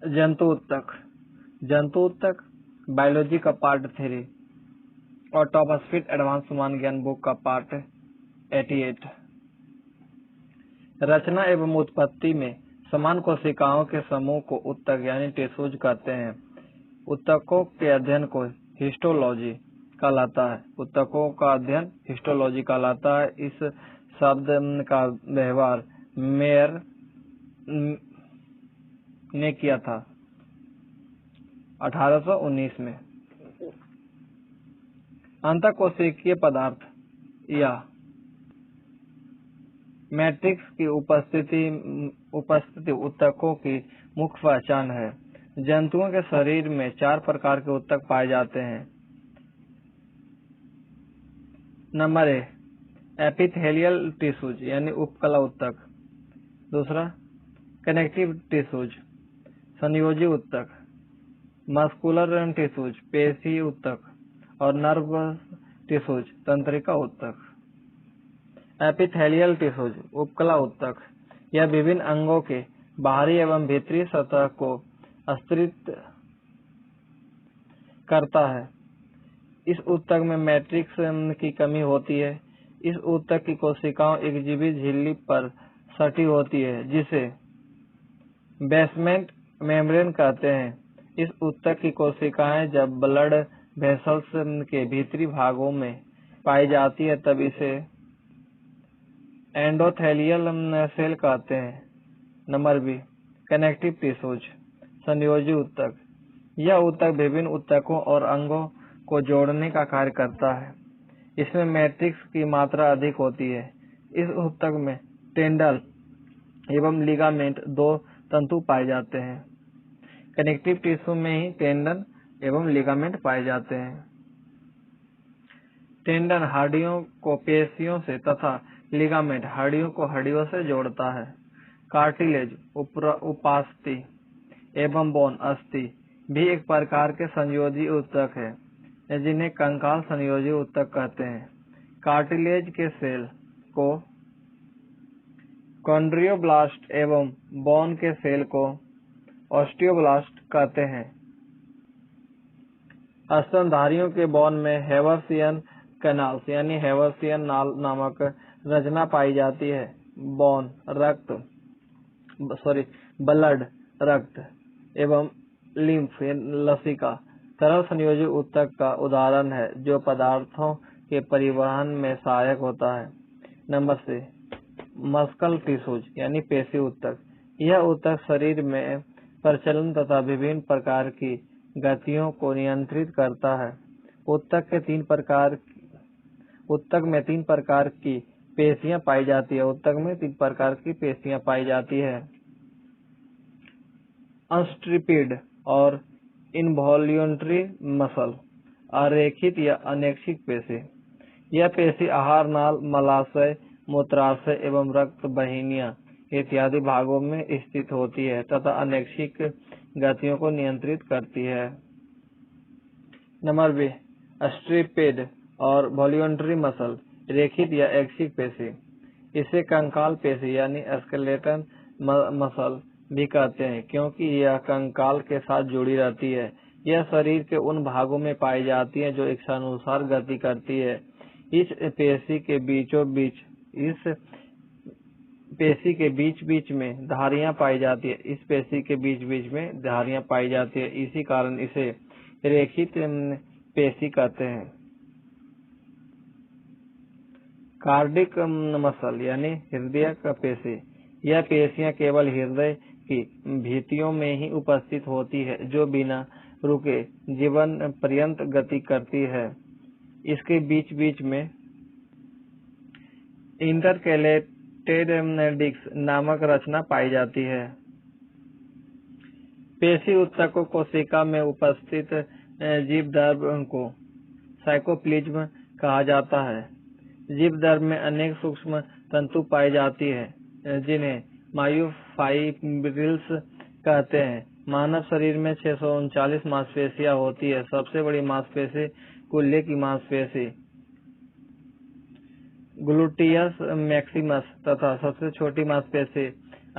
जंतु ऊतक। जंतु ऊतक बायोलॉजी का पार्ट 3 और टॉप स्पीड एडवांस समान ज्ञान बुक का पार्ट 88। रचना एवं उत्पत्ति में समान कोशिकाओं के समूह को ऊतक यानी टिश्यूज कहते हैं। ऊतकों के अध्ययन को हिस्टोलॉजी कहलाता है। ऊतकों का अध्ययन हिस्टोलॉजी कहलाता है। इस शब्द का व्यवहार मेयर ने किया था 1819 में। अंतःकोशिकीय पदार्थ या मैट्रिक्स की उपस्थिति ऊतकों की मुख्य पहचान है। जंतुओं के शरीर में 4 प्रकार के ऊतक पाए जाते हैं। नंबर 1 एपिथेलियल टिश्यूज यानी उपकला ऊतक। दूसरा कनेक्टिव टिश्यूज संयोजी ऊतक। मस्कुलर टिश्यूज पेशी ऊतक और नर्व टिश्यूज तंत्रिका ऊतक। एपिथेलियल टिश्यूज उपकला ऊतक यह विभिन्न अंगों के बाहरी एवं भीतरी सतह को स्तरित करता है। इस ऊतक में मैट्रिक्स की कमी होती है। इस ऊतक की कोशिकाएं एक जीवित झिल्ली पर सटी होती है जिसे बेसमेंट मेम्ब्रेन कहते हैं। इस ऊतक की कोशिकाएं जब ब्लड वेसल्स के भीतरी भागों में पाई जाती है तब इसे एंडोथेलियल सेल कहते हैं। नंबर बी कनेक्टिव टिश्यूज संयोजी ऊतक। यह ऊतक विभिन्न ऊतकों और अंगों को जोड़ने का कार्य करता है। इसमें मैट्रिक्स की मात्रा अधिक होती है। इस ऊतक में टेंडल एवं लिगामेंट 2 तंतु पाए जाते हैं। कनेक्टिव टिश्यू में ही टेंडन एवं लिगामेंट पाए जाते हैं। टेंडन हड्डियों को पेशियों से तथा लिगामेंट हड्डियों को हड्डियों से जोड़ता है। कार्टिलेज उपास्थि एवं बोन अस्थि भी एक प्रकार के संयोजी ऊतक है जिन्हें कंकाल संयोजी ऊतक कहते हैं। कार्टिलेज के सेल को कॉन्ड्रियोब्लास्ट एवं बोन के सेल को ऑस्टियोब्लास्ट कहते हैं। स्तनधारियों के बोन में हैवर्सियन कैनाल्स यानी हैवर्सियन नाल नामक रचना पाई जाती है। बोन ब्लड रक्त एवं लिम्फ लसिका तरल संयोजी ऊतक का उदाहरण है जो पदार्थों के परिवहन में सहायक होता है। नंबर से मस्कल टिश्यूज यानी पेशी ऊतक। यह ऊतक शरीर में प्रचलन तथा विभिन्न प्रकार की गतियों को नियंत्रित करता है। ऊतक में 3 प्रकार की पेशियां पाई जाती है। ऊतक में 3 प्रकार की पेशियां पाई जाती है। अनस्ट्रिपिड और इनवॉल्यूंटरी मसल अरेखित या अनैच्छिक पेशी। यह पेशी आहार नाल मलाशय मूत्राशय एवं रक्त वाहिनियां इत्यादि भागों में स्थित होती है तथा अनैच्छिक गतियों को नियंत्रित करती है। नंबर बी स्ट्रिपेड और वॉल्यूंटरी मसल रेखित या ऐच्छिक पेशी। इसे कंकाल पेशी यानी स्केलेटन मसल भी कहते हैं क्योंकि यह कंकाल के साथ जुड़ी रहती है। यह शरीर के उन भागों में पाई जाती है जो इच्छानुसार गति करती है। इस पेशी के बीच में धारियां पाई जाती है। इस पेशी के बीच में धारियां पाई जाती है। इसी कारण इसे रेखित पेशी कहते हैं। कार्डिक मसल यानी हृदय का पेशी। यह पेशियां केवल हृदय की भित्तियों में ही उपस्थित होती है जो बिना रुके जीवन पर्यंत गति करती है। इसके बीच में इंटरकैलेटेड डिस्क नामक रचना पाई जाती है। पेशी ऊतकों कोशिका में उपस्थित जीवदर्भ को साइटोप्लाज्म कहा जाता है। जीवदर्भ में अनेक सूक्ष्म तंतु पाई जाती है जिन्हें मायोफाइब्रिल्स कहते हैं। मानव शरीर में 639 मांसपेशियां होती है। सबसे बड़ी मांसपेशी कूल्हे की मांसपेशी ग्लूटियस मैक्सिमस तथा सबसे छोटी मांसपेशी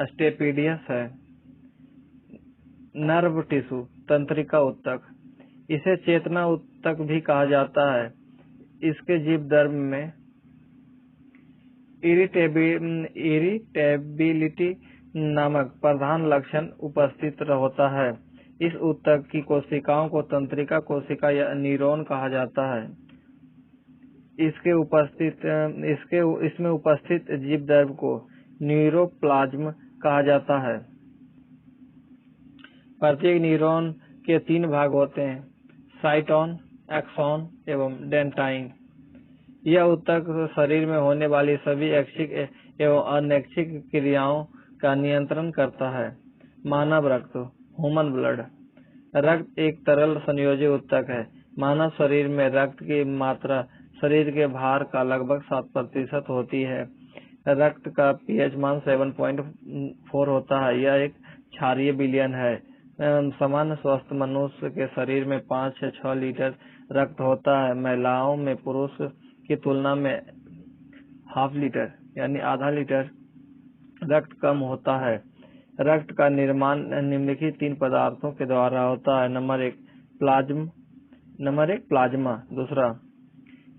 स्टेपिडियस है। नर्व टिश्यू तंत्रिका ऊतक, इसे चेतना ऊतक भी कहा जाता है। इसके जीव द्रव में इरिटेबिलिटी नामक प्रधान लक्षण उपस्थित होता है। इस ऊतक की कोशिकाओं को तंत्रिका कोशिका या न्यूरॉन कहा जाता है। इसमें उपस्थित जीव द्रव को न्यूरोप्लाज्म कहा जाता है। प्रत्येक न्यूरॉन के 3 भाग होते हैं, साइटोन, एक्सॉन एवं डेंड्राइट। यह ऊतक शरीर में होने वाली सभी ऐच्छिक एवं अनैच्छिक क्रियाओं का नियंत्रण करता है। मानव रक्त, ह्यूमन ब्लड। रक्त एक तरल संयोजी ऊतक है। मानव शरीर में रक्त की मात्रा शरीर के भार का लगभग 7% होती है। रक्त का pH मान 7.4 होता है। यह एक क्षारीय विलयन है। सामान्य स्वस्थ मनुष्य के शरीर में 5 से 6 लीटर रक्त होता है। महिलाओं में पुरुष की तुलना में हाफ लीटर यानी आधा लीटर रक्त कम होता है। रक्त का निर्माण निम्नलिखित 3 पदार्थों के द्वारा होता है। नंबर 1 प्लाज्मा, दूसरा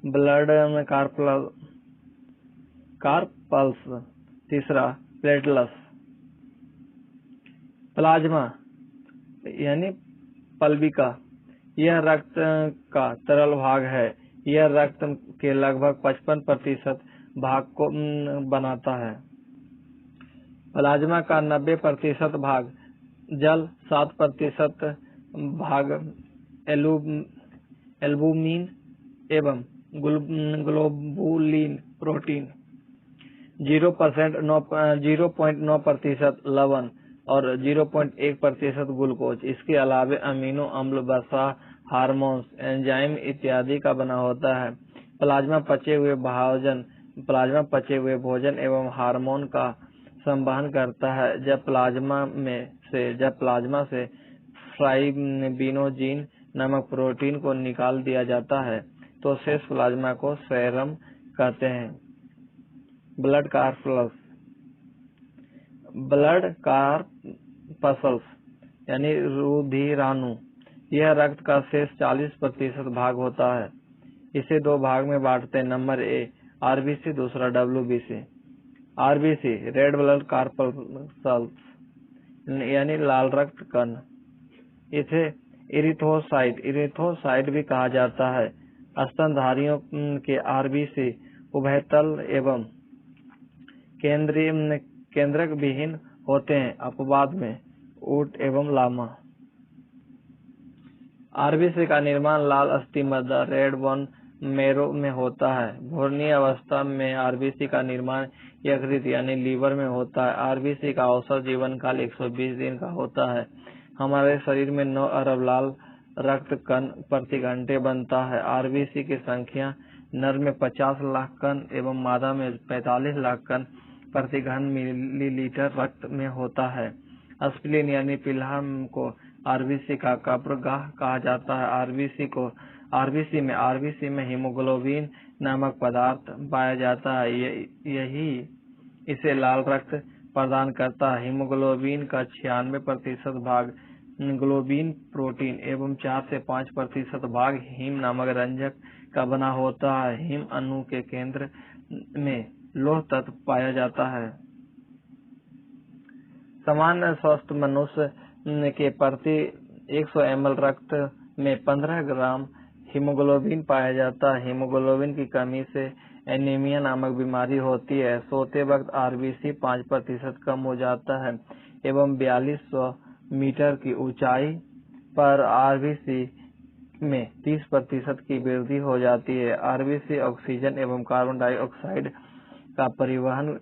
ब्लड कार्पल्स, तीसरा प्लेटलेट्स। प्लाज्मा यानी पल्विका, यह रक्त का तरल भाग है। यह रक्त के लगभग 55% भाग को बनाता है। प्लाज्मा का 90% भाग जल, 7% भाग एल्बुमिन एवं ग्लोबुलिन प्रोटीन, 0.9% लवण और 0.1% ग्लूकोज। इसके अलावा अमीनो अम्ल, वसा, हार्मोन्स, एंजाइम इत्यादि का बना होता है। प्लाज्मा पचे हुए भोजन एवं हार्मोन का संवहन करता है। जब प्लाज्मा से फाइब्रिनोजेन नामक प्रोटीन को निकाल दिया जाता है तो शेष प्लाज्मा को सेरम कहते हैं। ब्लड कार्पस्कल्स यानी रुधिराणु, यह रक्त का शेष 40% भाग होता है। इसे 2 भाग में बांटते हैं। नंबर ए आरबीसी, दूसरा डब्ल्यूबीसी। आरबीसी रेड ब्लड कार्पस्कल्स यानी लाल रक्त कण, इसे इरिथ्रोसाइट भी कहा जाता है। स्तनधारियों के आरबीसी उभयतल एवं केंद्रक विहीन होते हैं, अपवाद में ऊंट एवं लामा। आरबीसी का निर्माण लाल अस्थिमज्जा रेड बोन मैरो में होता है। भ्रूणीय अवस्था में आरबीसी का निर्माण यकृत यानी लीवर में होता है। आरबीसी का औसत जीवन काल 120 दिन का होता है। हमारे शरीर में 9 अरब लाल रक्त कण प्रति घंटे बनता है। आरबीसी की संख्या नर में 50 लाख कण एवं मादा में 45 लाख कण प्रति घन मिलीलीटर रक्त में होता है। स्प्लीन यानी पिल्हा को आरबीसी का कब्रगाह कहा जाता है। आरबीसी में हीमोग्लोबिन नामक पदार्थ पाया जाता है। यही इसे लाल रक्त प्रदान करता है। हीमोग्लोबिन का 96% भाग ग्लोबिन प्रोटीन एवं 4 से 5% भाग हीम नामक रंजक का बना होता है। हीम अणु के केंद्र में लौह तत्व पाया जाता है। सामान्य स्वस्थ मनुष्य के प्रति 100 ml रक्त में 15 ग्राम हीमोग्लोबिन पाया जाता है। हीमोग्लोबिन की कमी से एनीमिया नामक बीमारी होती है। सोते वक्त आरबीसी 5% कम हो जाता है एवं 4200 मीटर की ऊंचाई पर आरबीसी में 30% की वृद्धि हो जाती है। आरबीसी ऑक्सीजन एवं कार्बन डाइऑक्साइड का परिवहन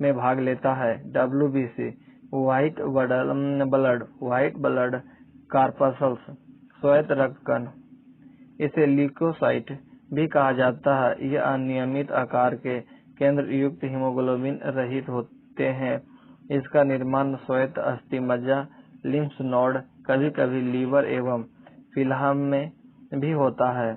में भाग लेता है। डब्ल्यूबीसी व्हाइट ब्लड कार्पस्कल्स श्वेत रक्त कण, इसे ल्यूकोसाइट भी कहा जाता है। यह अनियमित आकार के केंद्र युक्त हीमोग्लोबिन रहित होते हैं। इसका निर्माण श्वेत अस्थिमज्जा, लिम्फ नोड, कभी कभी लीवर एवं पिल्हा में भी होता है।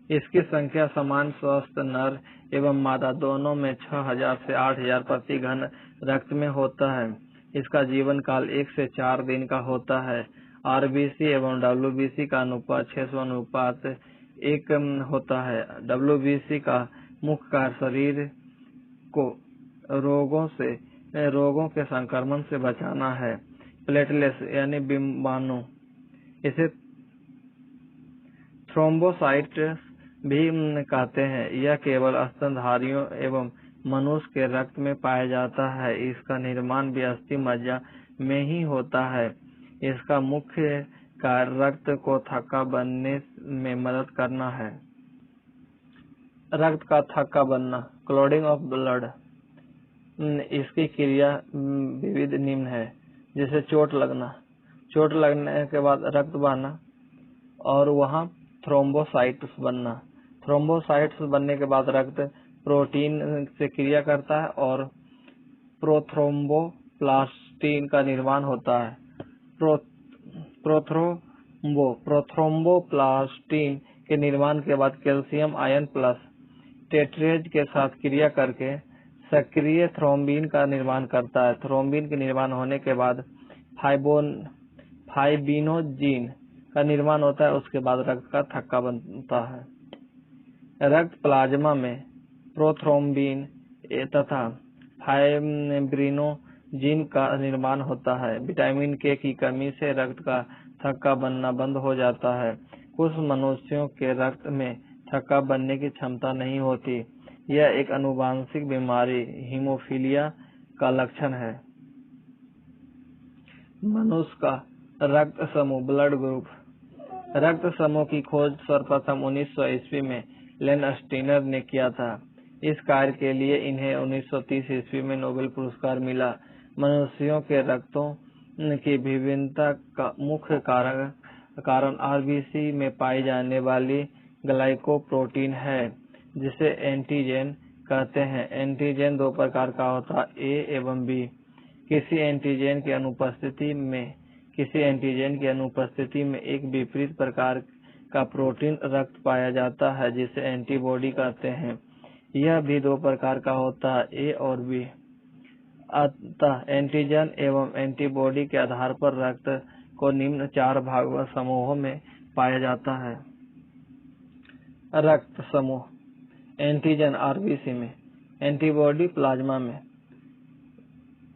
इसकी संख्या सामान्य स्वस्थ नर एवं मादा दोनों में 6000 से 8000 प्रति घन रक्त में होता है। इसका जीवन काल 1 से 4 दिन का होता है। आरबीसी एवं डब्ल्यूबीसी का अनुपात 600:1 होता है। डब्ल्यूबीसी का मुख्य कार्य शरीर को रोगों के संक्रमण से बचाना है। प्लेटलेट्स यानी बिम्बाणु, इसे थ्रोम्बोसाइट्स भी कहते हैं। यह केवल स्तनधारियों एवं मनुष्य के रक्त में पाया जाता है। इसका निर्माण भी अस्थि मज्जा में ही होता है। इसका मुख्य कार्य रक्त को थक्का बनने में मदद करना है। रक्त का थक्का बनना, क्लॉटिंग ऑफ ब्लड। इसकी क्रिया विविध निम्न है, जैसे चोट लगने के बाद रक्त बहना और वहाँ थ्रोम्बोसाइट्स बनना। थ्रोम्बोसाइट्स बनने के बाद रक्त प्रोटीन से क्रिया करता है और प्रोथ्रोम्बोप्लास्टिन का निर्माण होता है। प्रोथ्रोम्बोप्लास्टिन के निर्माण के बाद कैल्शियम आयन प्लस टेट्रेज के साथ क्रिया करके सक्रिय थ्रोम्बिन का निर्माण करता है। थ्रोम्बिन के निर्माण होने के बाद फाइब्रिनोजिन का निर्माण होता है। उसके बाद रक्त का थक्का बनता है। रक्त प्लाज्मा में प्रोथ्रोम्बिन तथा फाइब्रिनोजिन का निर्माण होता है। विटामिन के की कमी से रक्त का थक्का बनना बंद हो जाता है। कुछ मनुष्यों के रक्त में थक्का बनने की क्षमता नहीं होती। यह एक आनुवंशिक बीमारी हीमोफीलिया का लक्षण है। मनुष्य का रक्त समूह, ब्लड ग्रुप। रक्त समूह की खोज सर्वप्रथम 1900 ईस्वी में लेनस्टीनर ने किया था। इस कार्य के लिए इन्हें 1930 ईस्वी में नोबेल पुरस्कार मिला। मनुष्यों के रक्तों की विभिन्नता का मुख्य कारण आरबीसी में पाई जाने वाली ग्लाइकोप्रोटीन है, जिसे एंटीजन कहते हैं। एंटीजन दो प्रकार का होता है, ए एवं बी। किसी एंटीजन की अनुपस्थिति में एक विपरीत प्रकार का प्रोटीन रक्त पाया जाता है, जिसे एंटीबॉडी कहते हैं। यह भी दो प्रकार का होता है, ए और बी। अतः एंटीजन एवं एंटीबॉडी के आधार पर रक्त को निम्न 4 भाग व समूहों में पाया जाता है। रक्त समूह: एंटीजन आरबीसी में, एंटीबॉडी प्लाज्मा में।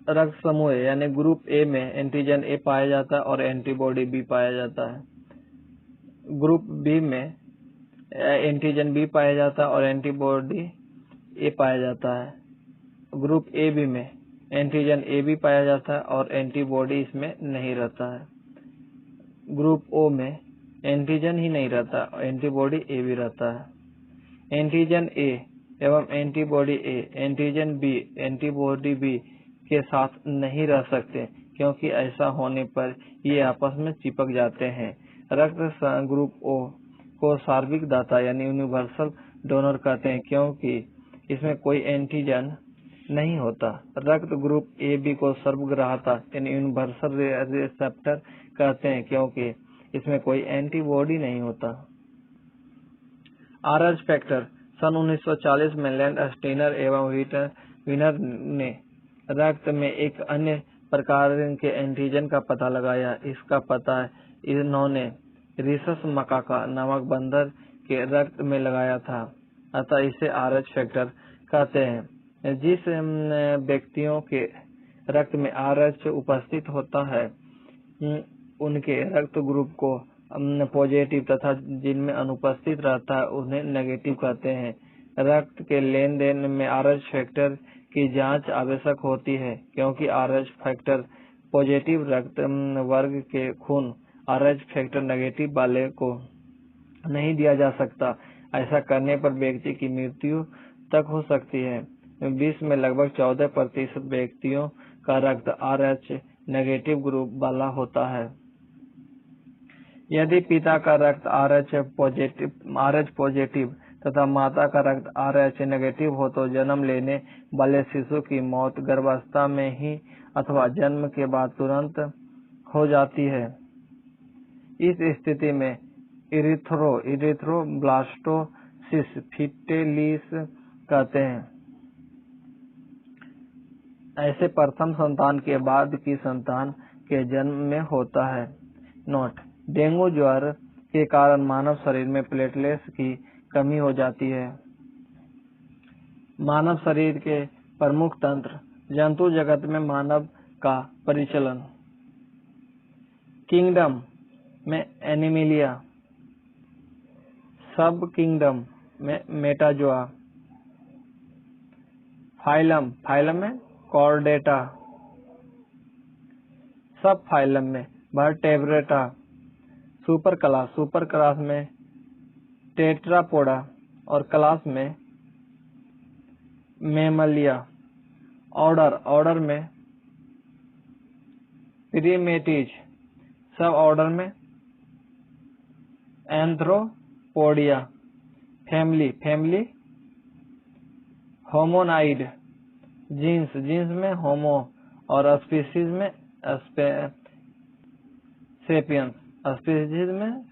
रक्त समूह यानी ग्रुप ए में एंटीजन ए पाया जाता है और एंटीबॉडी बी पाया जाता है। ग्रुप बी में एंटीजन बी पाया जाता है और एंटीबॉडी ए पाया जाता है। ग्रुप ए बी में एंटीजन ए भी पाया जाता है और एंटीबॉडी इसमें नहीं रहता है। ग्रुप ओ में एंटीजन ही नहीं रहता, एंटीबॉडी ए भी रहता है। एंटीजन ए एवं antibody A antigen B antibody B के साथ नहीं रह सकते, क्योंकि ऐसा होने पर ये आपस में चिपक जाते हैं। रक्त ग्रुप ओ को सार्वत्रिक दाता यानी यूनिवर्सल डोनर कहते हैं, क्योंकि इसमें कोई एंटीजन नहीं होता। रक्त ग्रुप ए बी को सर्वग्राहता यानी यूनिवर्सल रिसेप्टर कहते हैं, क्योंकि इसमें कोई एंटीबॉडी नहीं होता। RH factor. सन 1940 में लेनस्टीनर एवं वीनर ने रक्त में एक अन्य प्रकार के एंटीजन का पता लगाया। इसका पता इन्होंने रिसस मकाका नामक बंदर के रक्त में लगाया था, अतः इसे आरएच फैक्टर कहते हैं। जिस व्यक्तियों के रक्त में आरएच उपस्थित होता है, उनके रक्त ग्रुप को पॉजिटिव तथा जिनमें अनुपस्थित रहता है उन्हें नेगेटिव कहते हैं। रक्त के लेन देन में आरएच फैक्टर की जांच आवश्यक होती है, क्योंकि आरएच फैक्टर पॉजिटिव रक्त वर्ग के खून आरएच फैक्टर नेगेटिव वाले को नहीं दिया जा सकता। ऐसा करने पर व्यक्ति की मृत्यु तक हो सकती है। विश्व में लगभग 14% व्यक्तियों का रक्त आरएच नेगेटिव ग्रुप वाला होता है। यदि पिता का रक्त आरएच पॉजिटिव तथा माता का रक्त आरएच नेगेटिव हो तो जन्म लेने वाले शिशु की मौत गर्भावस्था में ही अथवा जन्म के बाद तुरंत हो जाती है। इस स्थिति में इरिथ्रोब्लास्टोसिस फीटलिस कहते हैं। ऐसे प्रथम संतान के बाद की संतान के जन्म में होता है। नोट: डेंगू ज्वर के कारण मानव शरीर में प्लेटलेट्स की कमी हो जाती है। मानव शरीर के प्रमुख तंत्र: जंतु जगत में मानव का परिचलन। किंगडम में एनिमलिया, सब किंगडम में मेटाजोआ। फाइलम में कॉर्डेटा, सब फाइलम में वर्टेब्रेटा। सुपर क्लास में टेट्रापोडा और क्लास में मेमलिया। ऑर्डर में प्रीमेटीज, सब ऑर्डर में एंथ्रोपोडिया। फैमिली होमोनाइड। जीन्स में होमो और स्पीशीज में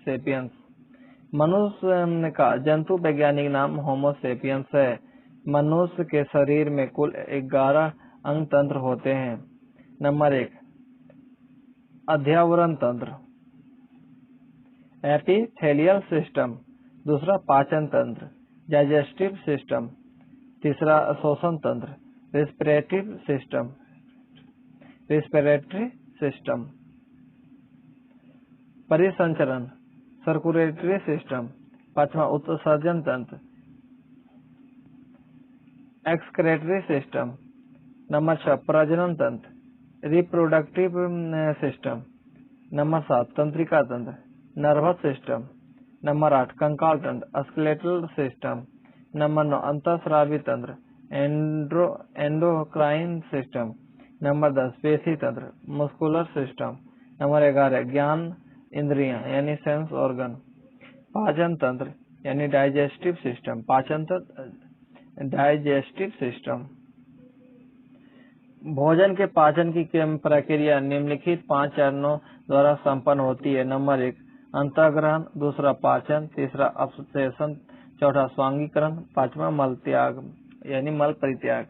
सेपियंस। मनुष्य का जंतु वैज्ञानिक नाम होमो सेपियंस है। मनुष्य के शरीर में कुल 11 अंग तंत्र होते हैं। नंबर 1, अध्यावरण तंत्र, एपिथेलियल सिस्टम। दूसरा, पाचन तंत्र, डाइजेस्टिव सिस्टम। तीसरा, श्वसन तंत्र, रेस्पिरेटरी सिस्टम। परिसंचरण, सर्कुलेटरी सिस्टम। पांचवा, उत्सर्जन तंत्र, एक्सक्रेटरी सिस्टम। नंबर 6, प्रजनन तंत्र, रिप्रोडक्टिव सिस्टम। नंबर 7, तंत्रिका तंत्र, नर्वस सिस्टम। नंबर 8, कंकाल तंत्र, स्केलेटल सिस्टम। नंबर 9, अंतःस्रावी तंत्र, एंडोक्राइन सिस्टम। नंबर 10, पेशी तंत्र, मस्कुलर सिस्टम। नंबर 11, ज्ञान इंद्रियां यानी सेंस ऑर्गन। पाचन तंत्र यानी डाइजेस्टिव सिस्टम। भोजन के पाचन की प्रक्रिया निम्नलिखित 5 चरणों द्वारा संपन्न होती है। नंबर 1, अंतःग्रहण। दूसरा, पाचन। तीसरा, अपचेषण। चौथा, स्वांगीकरण। पांचवा, मल त्याग यानी मल परित्याग।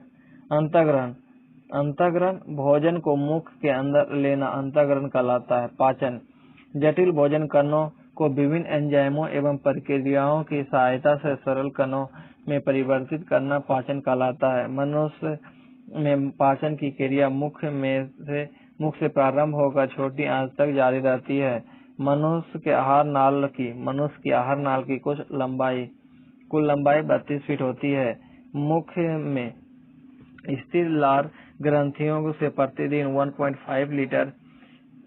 अंतःग्रहण भोजन को मुख के अंदर लेना अंतःग्रहण कहलाता है। पाचन, जटिल भोजन कणों को विभिन्न एंजाइमों एवं प्रक्रियाओं की सहायता से सरल कणों में परिवर्तित करना पाचन कहलाता है। मनुष्य में पाचन की क्रिया मुख से प्रारंभ होकर छोटी आंत तक जारी रहती है। मनुष्य की आहार नाल की कुल लंबाई 32 फीट होती है। मुख में स्थित लार ग्रंथियों से प्रतिदिन 1.5 लीटर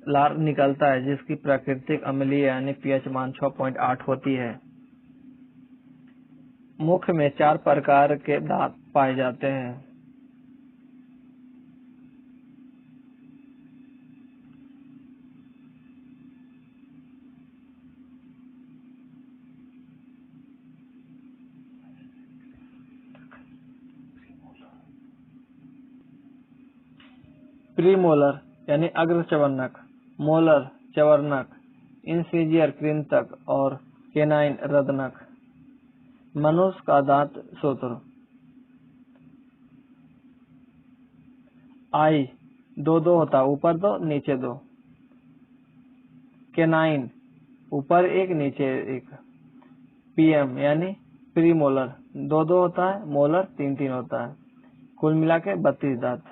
लार निकलता है, जिसकी प्राकृतिक अम्लीय यानी पीएच मान 6.8 होती है। मुख में 4 प्रकार के दांत पाए जाते हैं। प्रीमोलर यानी अग्र चवर्णक, मोलर चवर्णक, इंसिजियर कृंतक और केनाइन रदनक। मनुष्य का दांत सूत्र आई 2-2 होता, ऊपर 2 नीचे 2। केनाइन ऊपर 1 नीचे 1। पीएम यानी प्रीमोलर 2-2 होता है, मोलर 3-3 होता है। कुल मिला के 32 दांत।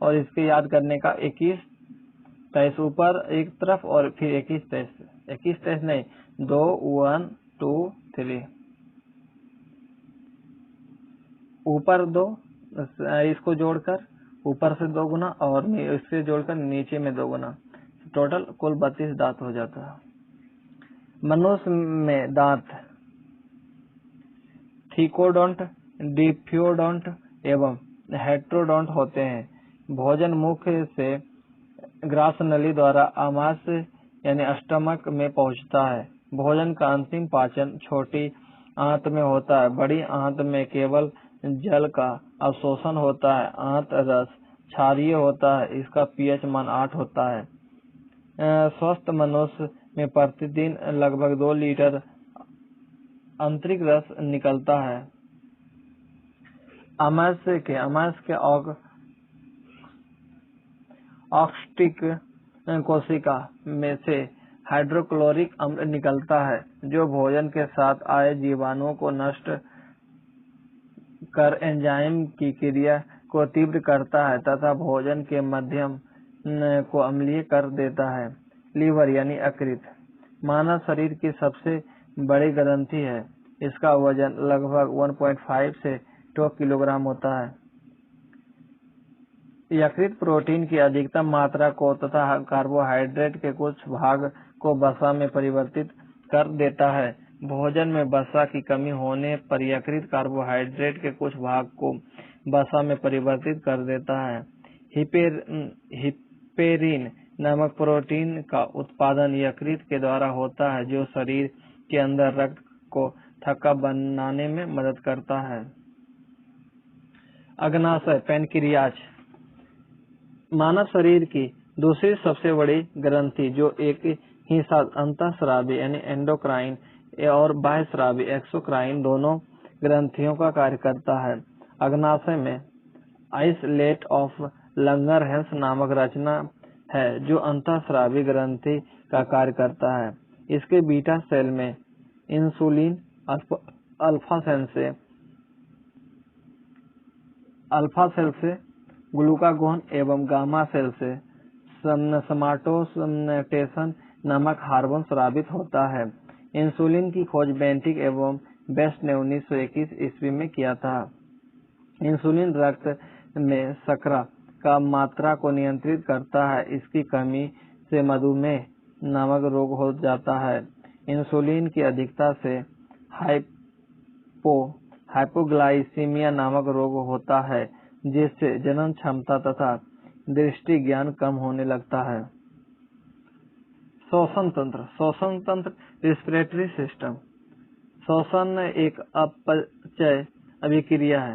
और इसके याद करने का 21-23 ऊपर एक तरफ और फिर 21-23 नहीं, 2 1 2 3 ऊपर 2, इसको जोड़कर ऊपर से 2 गुना और इससे जोड़कर नीचे में 2 गुना, टोटल कुल 32 दांत हो जाता है। मनुष्य में दांत थिकोडोंट, डिप्योडोंट एवं हेट्रोडोंट होते हैं। भोजन मुख से ग्रास नली द्वारा आमाशय यानी स्टमक में पहुंचता है। भोजन का अंतिम पाचन छोटी आंत में होता है। बड़ी आंत में केवल जल का अवशोषण होता है। आंत रस क्षारीय होता है। इसका पीएच मान 8 होता है। स्वस्थ मनुष्य में प्रतिदिन लगभग 2 लीटर आंतरिक रस निकलता है। अमाशय के ऑक्सीटिक कोशिका में से हाइड्रोक्लोरिक अम्ल निकलता है जो भोजन के साथ आए जीवाणुओं को नष्ट कर एंजाइम की क्रिया को तीव्र करता है तथा भोजन के माध्यम को अम्लीय कर देता है। लीवर यानी यकृत मानव शरीर की सबसे बड़ी ग्रंथि है। इसका वजन लगभग 1.5 से 2 किलोग्राम होता है। यकृत प्रोटीन की अधिकतम मात्रा को तथा कार्बोहाइड्रेट के कुछ भाग को वसा में परिवर्तित कर देता है। भोजन में वसा की कमी होने पर यकृत कार्बोहाइड्रेट के कुछ भाग को वसा में परिवर्तित कर देता है। हिपेरिन नामक प्रोटीन का उत्पादन यकृत के द्वारा होता है जो शरीर के अंदर रक्त को थक्का बनाने में मदद करता है। अग्नाशय पैनक्रियाज मानव शरीर की दूसरी सबसे बड़ी ग्रंथि जो एक ही साथ अंतःस्रावी यानी एंडोक्राइन और बाह्यस्रावी एक्सोक्राइन दोनों ग्रंथियों का कार्य करता है। अग्नाशय में आइसलेट ऑफ लंगरहैंस नामक रचना है जो अंतःस्रावी ग्रंथि का कार्य करता है। इसके बीटा सेल में इंसुलिन अल्फा सेल से ग्लूकागोन एवं गामा सेल से सोमाटोस्टेशन नामक हार्मोन स्रावित होता है। इंसुलिन की खोज बेंटिक एवं बेस्ट ने 1921 ईस्वी में किया था। इंसुलिन रक्त में शर्करा का मात्रा को नियंत्रित करता है। इसकी कमी से मधुमेह नामक रोग हो जाता है। इंसुलिन की अधिकता से हाइपोग्लाइसीमिया नामक रोग होता है जिससे जनन क्षमता तथा दृष्टि ज्ञान कम होने लगता है। श्वसन तंत्र रेस्पिरेटरी सिस्टम। श्वसन एक अपचय अभिक्रिया है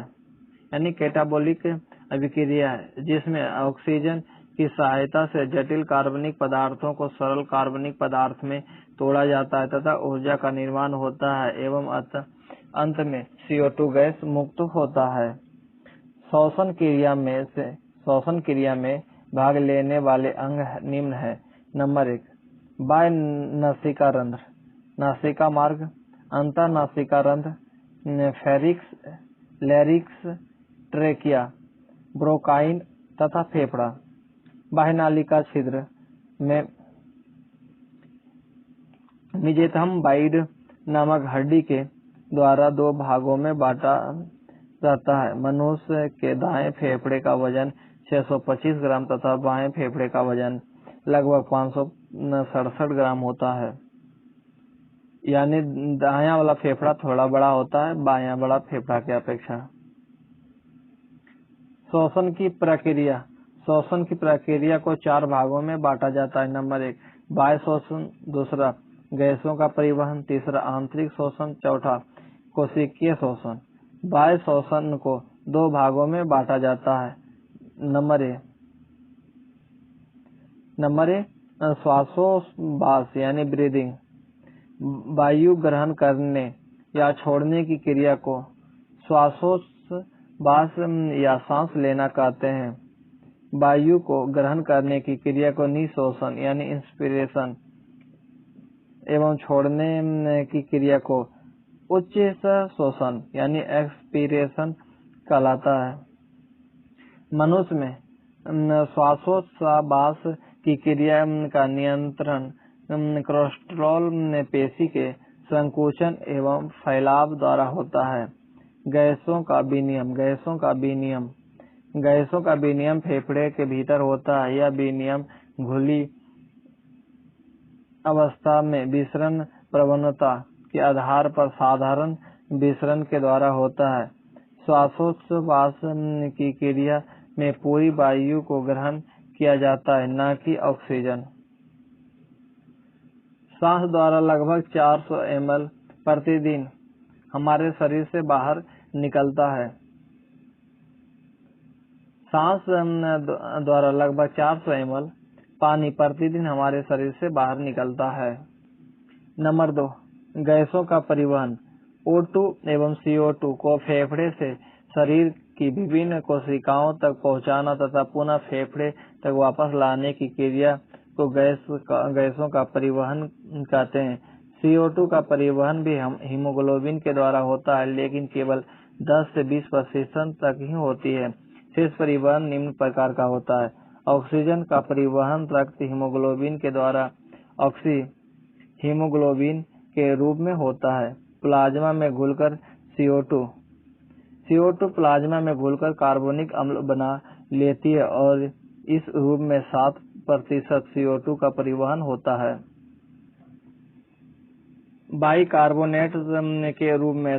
यानी कैटाबोलिक अभिक्रिया है जिसमें ऑक्सीजन की सहायता से जटिल कार्बनिक पदार्थों को सरल कार्बनिक पदार्थ में तोड़ा जाता है तथा ऊर्जा का निर्माण होता है एवं अंत में CO2 गैस मुक्त होता है। श्वसन क्रिया में भाग लेने वाले अंग निम्न है। नंबर 1 बाह्य नासिका रंध्र नासिका मार्ग, अंतःनासिका रंध्र फेरिक्स, लैरिक्स, ट्रेकिया, ब्रोंकाइन तथा फेफड़ा। बाह्य नालिका छिद्र में मेसेंथाइमोइड नामक हड्डी के द्वारा 2 भागों में बांटा जाता है। मनुष्य के दाएं फेफड़े का वजन 625 ग्राम तथा बाएं फेफड़े का वजन लगभग 567 ग्राम होता है। यानी दायां वाला फेफड़ा थोड़ा बड़ा होता है बायां बड़ा फेफड़ा की अपेक्षा। श्वसन की प्रक्रिया को 4 भागों में बांटा जाता है। नंबर 1 बाह्य श्वसन, दूसरा गैसों का परिवहन, तीसरा आंतरिक श्वसन, चौथा कोशिकीय श्वसन। बाह्य श्वसन को 2 भागों में बांटा जाता है। नंबर ए श्वासोच्छ्वास यानी ब्रीदिंग। वायु ग्रहण करने या छोड़ने की क्रिया को श्वासोच्छ्वास या सांस लेना कहते हैं। वायु को ग्रहण करने की क्रिया को निःश्वसन यानी इंस्पिरेशन एवं छोड़ने की क्रिया को उच्च श्वसन यानी एक्सपीरेशन कहलाता है। मनुष्य में श्वासोच्छ्वास की क्रिया का नियंत्रण कोलेस्ट्रॉल पेशी के संकुचन एवं फैलाव द्वारा होता है। गैसों का विनियमन फेफड़े के भीतर होता है। यह विनियमन खुली अवस्था में विसरण प्रवणता के आधार पर साधारण विसरण के द्वारा होता है। श्वासोच्छ्वास की क्रिया में पूरी वायु को ग्रहण किया जाता है न कि ऑक्सीजन। सांस द्वारा लगभग 400 ml प्रतिदिन हमारे शरीर से बाहर निकलता है। सांस द्वारा लगभग 400 ml पानी प्रतिदिन हमारे शरीर से बाहर निकलता है। नंबर 2 गैसों का परिवहन। O2 एवं CO2 को फेफड़े से शरीर की विभिन्न कोशिकाओं तक पहुंचाना तथा पुनः फेफड़े तक वापस लाने की क्रिया को गैसों का परिवहन कहते हैं। CO2 का परिवहन भी हीमोग्लोबिन के द्वारा होता है, लेकिन केवल 10 से 20% तक ही होती है। शेष परिवहन निम्न प्रकार का होता है। ऑक्सीजन का परिवहन रक्त हीमोग्लोबिन के द्वारा ऑक्सी हीमोग्लोबिन के रूप में होता है। प्लाज्मा में घुलकर CO2 प्लाज्मा में घुलकर कार्बोनिक अम्ल बना लेती है और इस रूप में 7% CO2 का परिवहन होता है। बाइकार्बोनेट के रूप में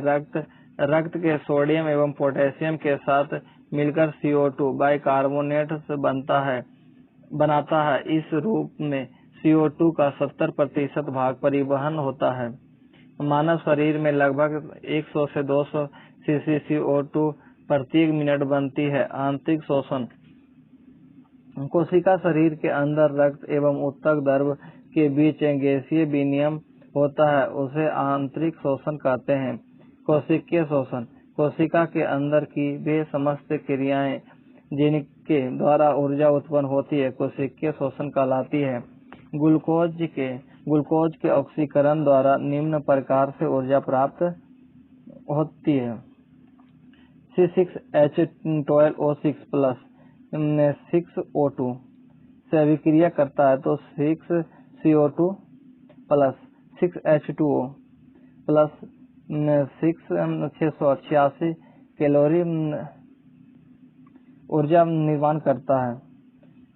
रक्त के सोडियम एवं पोटेशियम के साथ मिलकर CO2 बाइकार्बोनेट से बनाता है। इस रूप में CO2 का 70% भाग परिवहन होता है। मानव शरीर में लगभग 100 से 200 सीसी CO2 प्रति मिनट बनती है। आंतरिक शोषण कोशिका शरीर के अंदर रक्त एवं ऊतक द्रव के बीच गैसीय विनिमय होता है, उसे आंतरिक शोषण कहते हैं। कोशिकीय शोषण कोशिका के अंदर की वे समस्त क्रियाएं जिनके द्वारा ऊर्जा उत्पन्न होती है कोशिकीय शोषण कहलाती है। ग्लूकोज के ऑक्सीकरण द्वारा निम्न प्रकार से ऊर्जा प्राप्त होती है। C6H12O6 प्लस 6O2 से अभिक्रिया करता है तो 6CO2 plus 6H2O plus 688 calorie ऊर्जा निर्माण करता है।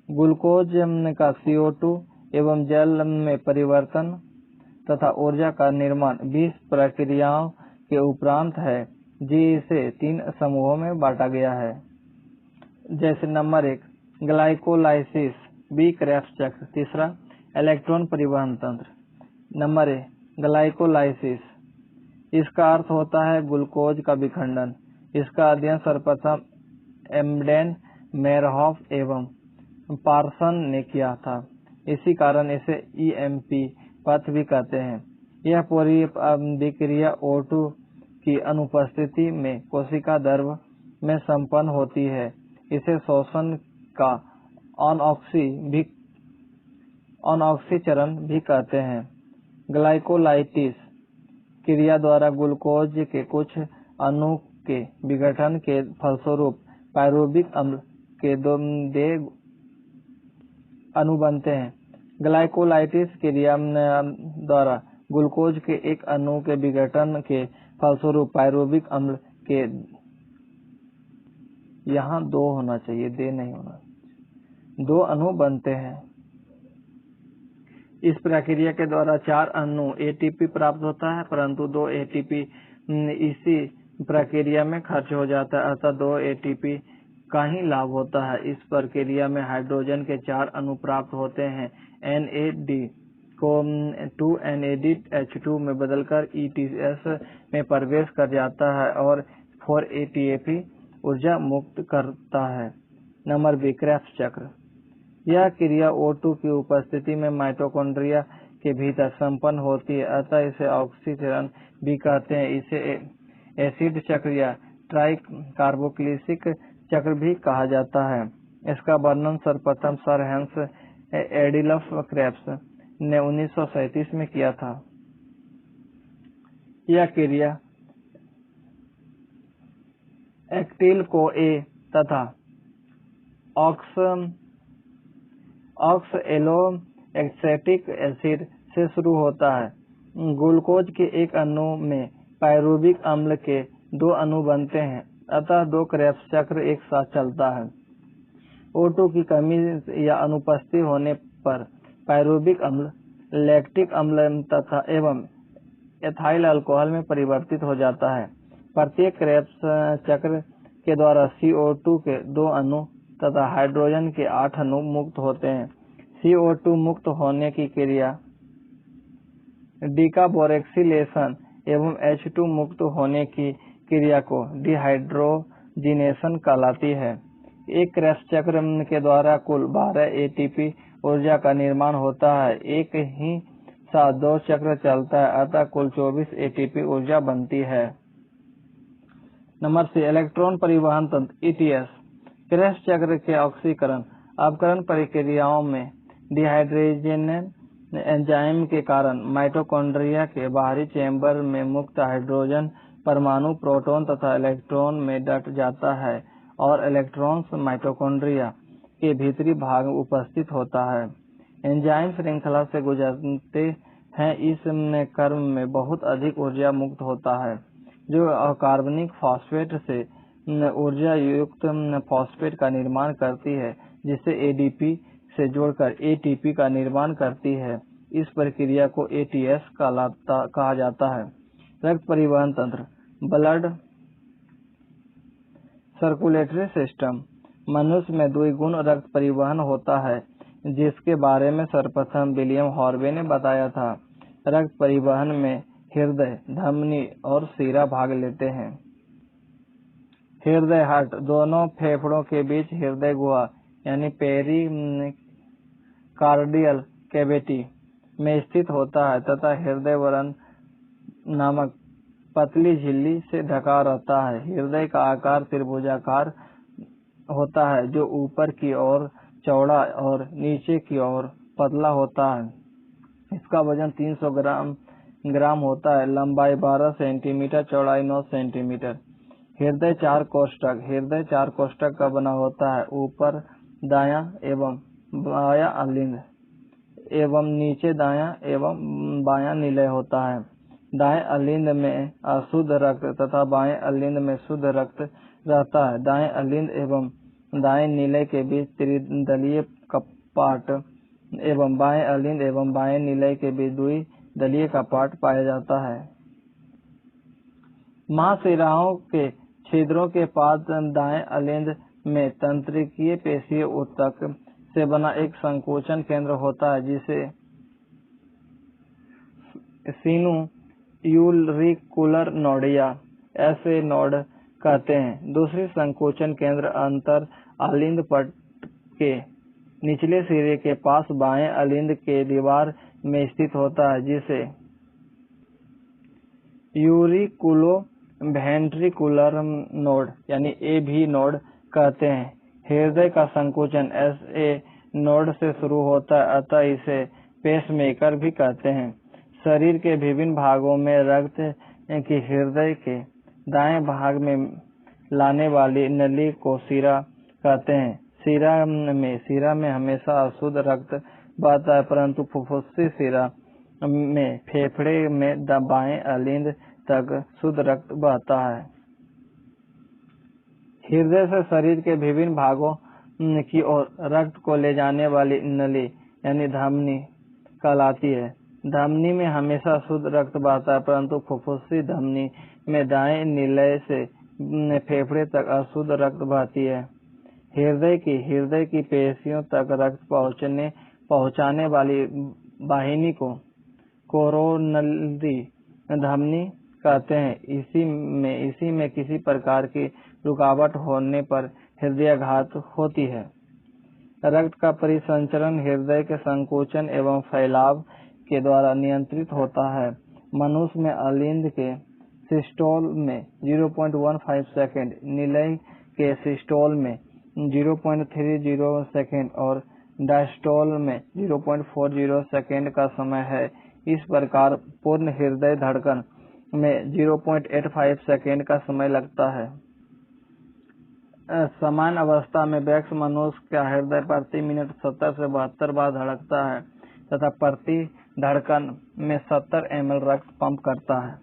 ग्लूकोज का CO2 एवं जल में परिवर्तन तथा ऊर्जा का निर्माण 20 प्रक्रियाओं के उपरांत है, जिसे 3 समूहों में बांटा गया है। जैसे नंबर 1 ग्लाइकोलाइसिस, बी क्रेब्स चक्र। तीसरा इलेक्ट्रॉन परिवहन तंत्र। नंबर ए ग्लाइकोलाइसिस, इसका अर्थ होता है ग्लूकोज का विखंडन। इसका अध्ययन सर्वप्रथम एम्डेन, मेयरहोफ एवं पार्सन ने किया था। इसी कारण इसे EMP पथ भी कहते हैं। यह पूरी अभिक्रिया O2 की अनुपस्थिति में कोशिका द्रव में संपन्न होती है। इसे शोषण का अनऑक्सीकरण भी कहते हैं। ग्लाइकोलाइसिस क्रिया द्वारा ग्लूकोज के कुछ अणु के विघटन के फलस्वरूप पायरुविक अम्ल के 2 अणु बनते हैं। ग्लाइकोलाइसिस क्रिया द्वारा ग्लूकोज के एक अणु के विघटन के फलस्वरूप पायरुविक अम्ल के यहाँ 2 होना चाहिए, दे नहीं होना, 2 अणु बनते हैं। इस प्रक्रिया के द्वारा 4 अणु ATP प्राप्त होता है, परंतु 2 ATP इसी प्रक्रिया में खर्च हो जाता है, अतः 2 ATP का ही लाभ होता है। इस प्रक्रिया में हाइड्रोजन के 4 अणु प्राप्त होते हैं। NAD को 2NADH2 में बदलकर ETS में प्रवेश कर जाता है और 4 ATP ऊर्जा मुक्त करता है। नंबर बी क्रेब्स चक्र, यह क्रिया O2 की उपस्थिति में माइटोकॉन्ड्रिया के भीतर संपन्न होती है, अतः इसे ऑक्सीकरण भी कहते हैं। इसे एसिड चक्र या ट्राई कार्बोक्सिलिक चक्र भी कहा जाता है। इसका वर्णन सर्वप्रथम सर हेंस एडिल्फ क्रेब्स ने 1937 में किया था। यह क्रिया एक्टिल को A तथा ऑक्सएलोएक्सेटिक एसिड से शुरू होता है। ग्लूकोज के एक अणु में पायरुविक अम्ल के 2 अणु बनते हैं, अतः 2 क्रेब्स चक्र एक साथ चलता है। O2 की कमी या अनुपस्थिति होने पर पायरुविक अम्ल लैक्टिक अम्ल तथा एवं एथाइल अल्कोहल में परिवर्तित हो जाता है। प्रत्येक क्रेब्स चक्र के द्वारा CO2 के 2 अणु तथा हाइड्रोजन के 8 अणु मुक्त होते हैं। CO2 मुक्त होने की क्रिया डिकार्बोक्सिलेशन एवं H2 मुक्त होने की क्रिया को डिहाइड्रोजिनेशन कहलाती है। एक क्रेब्स चक्र के द्वारा कुल 12 ATP ऊर्जा का निर्माण होता है। एक ही साथ 2 चक्र चलता है, अतः कुल 24 ATP ऊर्जा बनती है। नंबर सी इलेक्ट्रॉन परिवहन तंत्र ETS। क्रेब्स चक्र के ऑक्सीकरण अपकरण प्रक्रियाओं में डिहाइड्रोजनेज एंजाइम के कारण माइटोकॉन्ड्रिया के बाहरी चैम्बर में मुक्त हाइड्रोजन परमाणु प्रोटॉन तथा इलेक्ट्रॉन में डट जाता है और इलेक्ट्रॉन्स माइटोकॉन्ड्रिया के भीतरी भाग में उपस्थित होता है। एंजाइम श्रृंखला से गुजरते हैं। इस क्रम में बहुत अधिक ऊर्जा मुक्त होता है जो कार्बनिक फॉस्फेट से ऊर्जा युक्त फॉस्फेट का निर्माण करती है जिसे ADP से जोड़कर ATP का निर्माण करती है। इस प्रक्रिया को ATS कहा जाता है। रक्त परिवहन तंत्र ब्लड सर्कुलेटरी सिस्टम। मनुष्य में द्विगुण रक्त परिवहन होता है जिसके बारे में सर्वप्रथम विलियम हार्वे ने बताया था। रक्त परिवहन में हृदय, धमनी और शिरा भाग लेते हैं। हृदय हार्ट दोनों फेफड़ों के बीच हृदय गुहा यानी पेरिकार्डियल कैविटी में स्थित होता है तथा हृदय वरण नामक पतली झिल्ली से ढका रहता है। हृदय का आकार त्रिभुजाकार होता है जो ऊपर की ओर चौड़ा और नीचे की ओर पतला होता है। इसका वजन 300 ग्राम होता है। लंबाई 12 सेंटीमीटर, चौड़ाई 9 सेंटीमीटर। हृदय चार कोष्ठक का बना होता है। ऊपर दायां एवं बायां अलिंद एवं नीचे दायां एवं बायां निलय होता है। दाएं अलिंद में अशुद्ध रक्त तथा बाएं अलिंद में शुद्ध रक्त रहता है। दाएं अलिंद एवं दाएं निलय के बीच त्रिदलीय कपाट एवं बाएं अलिंद एवं बाएं निलय के बीच द्विदलीय कपाट पाया जाता है। महाशिराओं के छिद्रों के पास दाएं अलिंद में तंत्रिकीय पेशीय ऊतक से बना एक संकोचन केंद्र होता है जिसे सिनुयूरिकुलर नोडिया ऐसे नोड कहते हैं। दूसरी संकोचन केंद्र अंतर अलिंद पट के निचले सिरे के पास बाएं अलिंद के दीवार में स्थित होता है जिसे यूरिकुलो वेंट्रिकुलर नोड यानी AV नोड कहते हैं। हृदय का संकोचन SA नोड से शुरू होता है अतः इसे पेसमेकर भी कहते हैं। शरीर के विभिन्न भागों में रक्त की हृदय के दाएं भाग में लाने वाली नली को शिरा कहते हैं। शिरा में हमेशा अशुद्ध रक्त बहता है परंतु फुफ्फुसी शिरा में फेफड़े में बाएं अलिंद तक शुद्ध रक्त बहता है। हृदय से शरीर के विभिन्न भागों की ओर रक्त को ले जाने वाली नली यानी धमनी कहलाती है। धमनी में हमेशा शुद्ध रक्त बहता है परंतु फुफ्फुसी धमनी में दाएं निलय से फेफड़े तक अशुद्ध रक्त बहती है। हृदय की पेशियों तक रक्त पहुंचाने वाली वाहिनी को कोरोनरी धमनी कहते हैं। इसी में किसी प्रकार की रुकावट होने पर हृदयाघात होती है। रक्त का परिसंचरण हृदय के संकोचन एवं फैलाव के द्वारा नियंत्रित होता है। मनुष्य में अलिंद के सिस्टोल में 0.15 सेकंड, निलय के सिस्टोल में 0.30 सेकंड और डायस्टोल में 0.40 सेकंड का समय है। इस प्रकार पूर्ण हृदय धड़कन में 0.85 सेकंड का समय लगता है। सामान्य अवस्था में वयस्क मनुष्य का हृदय प्रति मिनट 70 से 72 बार धड़कता है तथा प्रति धड़कन में 70 ml रक्त पंप करता है।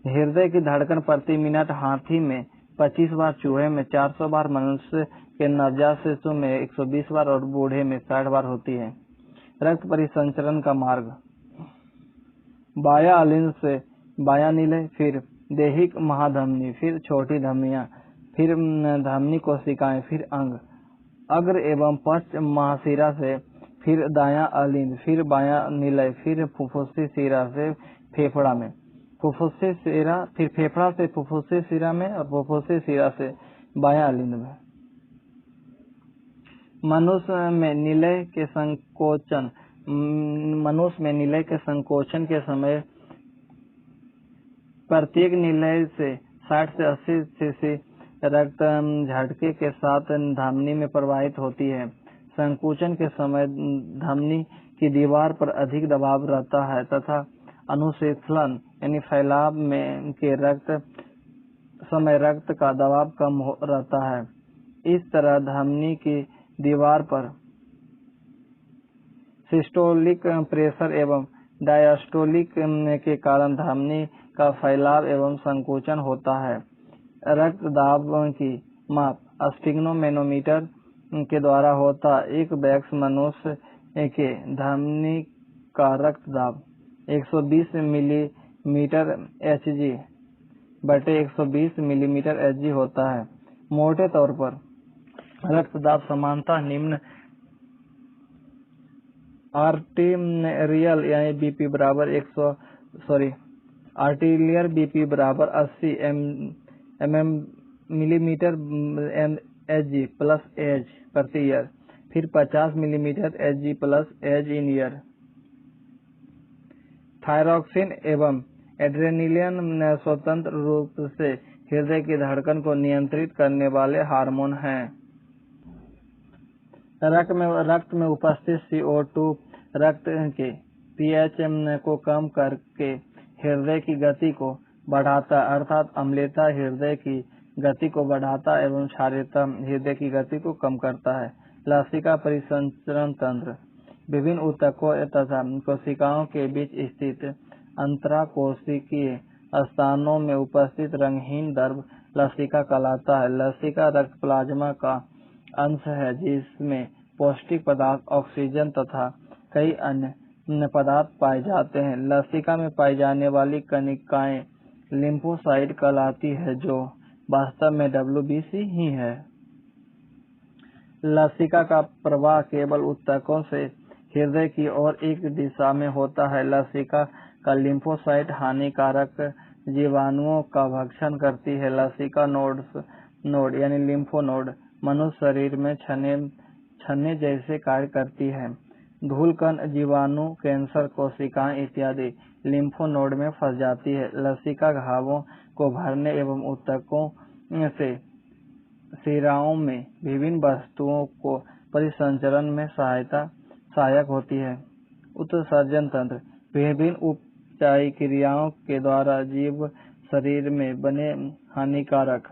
हृदय की धड़कन प्रति मिनट हाथी में 25 बार, चूहे में 400 बार, मनुष्य के नवजात शिशु में 120 बार और बूढ़े में 60 बार होती है। रक्त परिसंचरण का मार्ग बायां अलिंद से बायां निलय, फिर देहिक महाधमनी, फिर छोटी धमनियां, फिर धमनी कोशिकाएं, फिर अंग, अग्र एवं पश्च महाशिरा से, फिर दायां अलिंद, फिर बायां निलय, फिर फुफ्फुसी शिरा से फेफड़ा में, फुफ्फुसी शिरा, फिर फेफड़ा से फुफ्फुसी शिरा में और फुफ्फुसी शिरा से बायां अलिंद में। मनुष्य में निलय के संकोचन के समय प्रत्येक निलय से 60 से 80 सीसी रक्त झटके के साथ धमनी में प्रवाहित होती है। संकुचन के समय धमनी की दीवार पर अधिक दबाव रहता है तथा अनुशीतलन यानी फैलाव में के समय रक्त का दबाव कम रहता है। इस तरह धमनी की दीवार पर सिस्टोलिक प्रेशर एवं डायस्टोलिक के कारण धमनी का फैलाव एवं संकुचन होता है। रक्त दाब की माप स्फिग्नोमेनोमीटर के द्वारा होता है। एक वयस्क मनुष्य के धमनी का रक्त दाब 120 मिलीमीटर Hg बटे 120 मिलीमीटर Hg होता है। मोटे तौर पर रक्तदाब सामान्यतः निम्न आर्टीरियल यानी बीपी बराबर 80 मिलीमीटर Hg प्लस एज प्रति ईयर, फिर 50 millimetre Hg plus age in year. Thyroxine एवं एड्रेनलिन स्वतंत्र रूप से हृदय की धड़कन को नियंत्रित करने वाले हार्मोन हैं। रक्त में उपस्थित CO2 रक्त के pH को कम करके हृदय की गति को बढ़ाता है, अर्थात अम्लता हृदय की गति को बढ़ाता एवं क्षारीयता हृदय की गति को कम करता है। लसिका परिसंचरण तंत्र विभिन्न ऊतकों तथा कोशिकाओं के बीच स्थित अंतराकोशिकीय स्थानों में उपस्थित रंगहीन द्रव लसिका कहलाता है। लसिका रक्त प्लाज्मा का अंश है जिसमें पौष्टिक पदार्थ, ऑक्सीजन तथा कई अन्य पदार्थ पाए जाते हैं। लसिका में पाई जाने वाली कणिकाएं लिम्फोसाइट कहलाती है जो वास्तव में WBC ही है। लसिका का प्रवाह केवल ऊतकों से हृदय की ओर एक दिशा में होता है। लसिका का लिम्फोसाइट हानिकारक जीवाणुओं का भक्षण करती है। लसिका नोड यानी लिम्फोनोड मनुष्य शरीर में छन्ने जैसे कार्य करती है। धूलकण, जीवाणु, कैंसर कोशिकाएं इत्यादि लिम्फोनोड में फंस जाती है। लसिका घावों को भरने एवं ऊतकों से शिराओं में विभिन्न वस्तुओं को परिसंचरण में सहायक होती है। उत्सर्जन तंत्र विभिन्न उपचायी क्रियाओं के द्वारा जीव शरीर में बने हानिकारक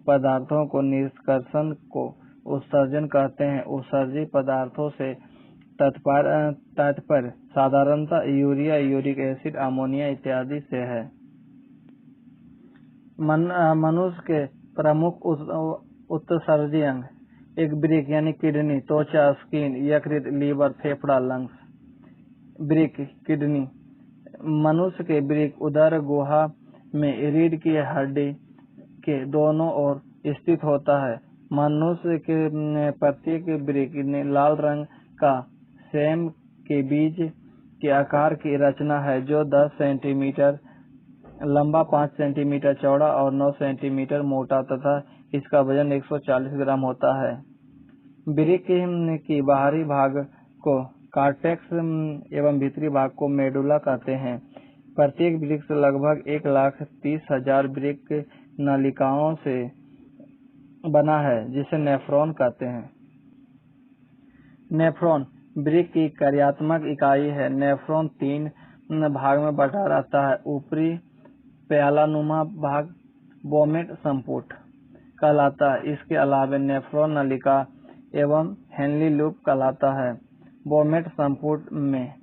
पदार्थों को निष्कर्षण को उत्सर्जन कहते हैं। उत्सर्जित पदार्थों से तात्पर्य साधारणतः यूरिया, यूरिक एसिड, अमोनिया इत्यादि से है। मनुष्य के प्रमुख उत्सर्जी अंग एक वृक्क यानी किडनी, त्वचा, स्किन, यकृत, लीवर, फेफड़ा, लंग्स। वृक्क, किडनी मनुष्य के वृक्क उदर गुहा में रीढ़ की हड्डी के दोनों ओर स्थित होता है। मनुष्य के प्रत्येक वृक्क में लाल रंग का सेम के बीज के आकार की रचना है जो 10 सेंटीमीटर लंबा, 5 सेंटीमीटर चौड़ा और 9 सेंटीमीटर मोटा तथा इसका वजन 140 ग्राम होता है। वृक्क की बाहरी भाग को कॉर्टेक्स एवं भीतरी भाग को मेडुला कहते हैं। प्रत्येक वृक्क लगभग 1,30,000 वृक्क नलिकाओं से बना है जिसे नेफ्रॉन कहते हैं। नेफ्रॉन वृक्क की कार्यात्मक इकाई है। नेफ्रॉन 3 भाग में बटा रहता है। ऊपरी प्यालानुमा भाग बोमेट संपुट कहलाता है। इसके अलावा नेफ्रॉन नलिका एवं हेनली लूप कहलाता है। बोमेट संपुट में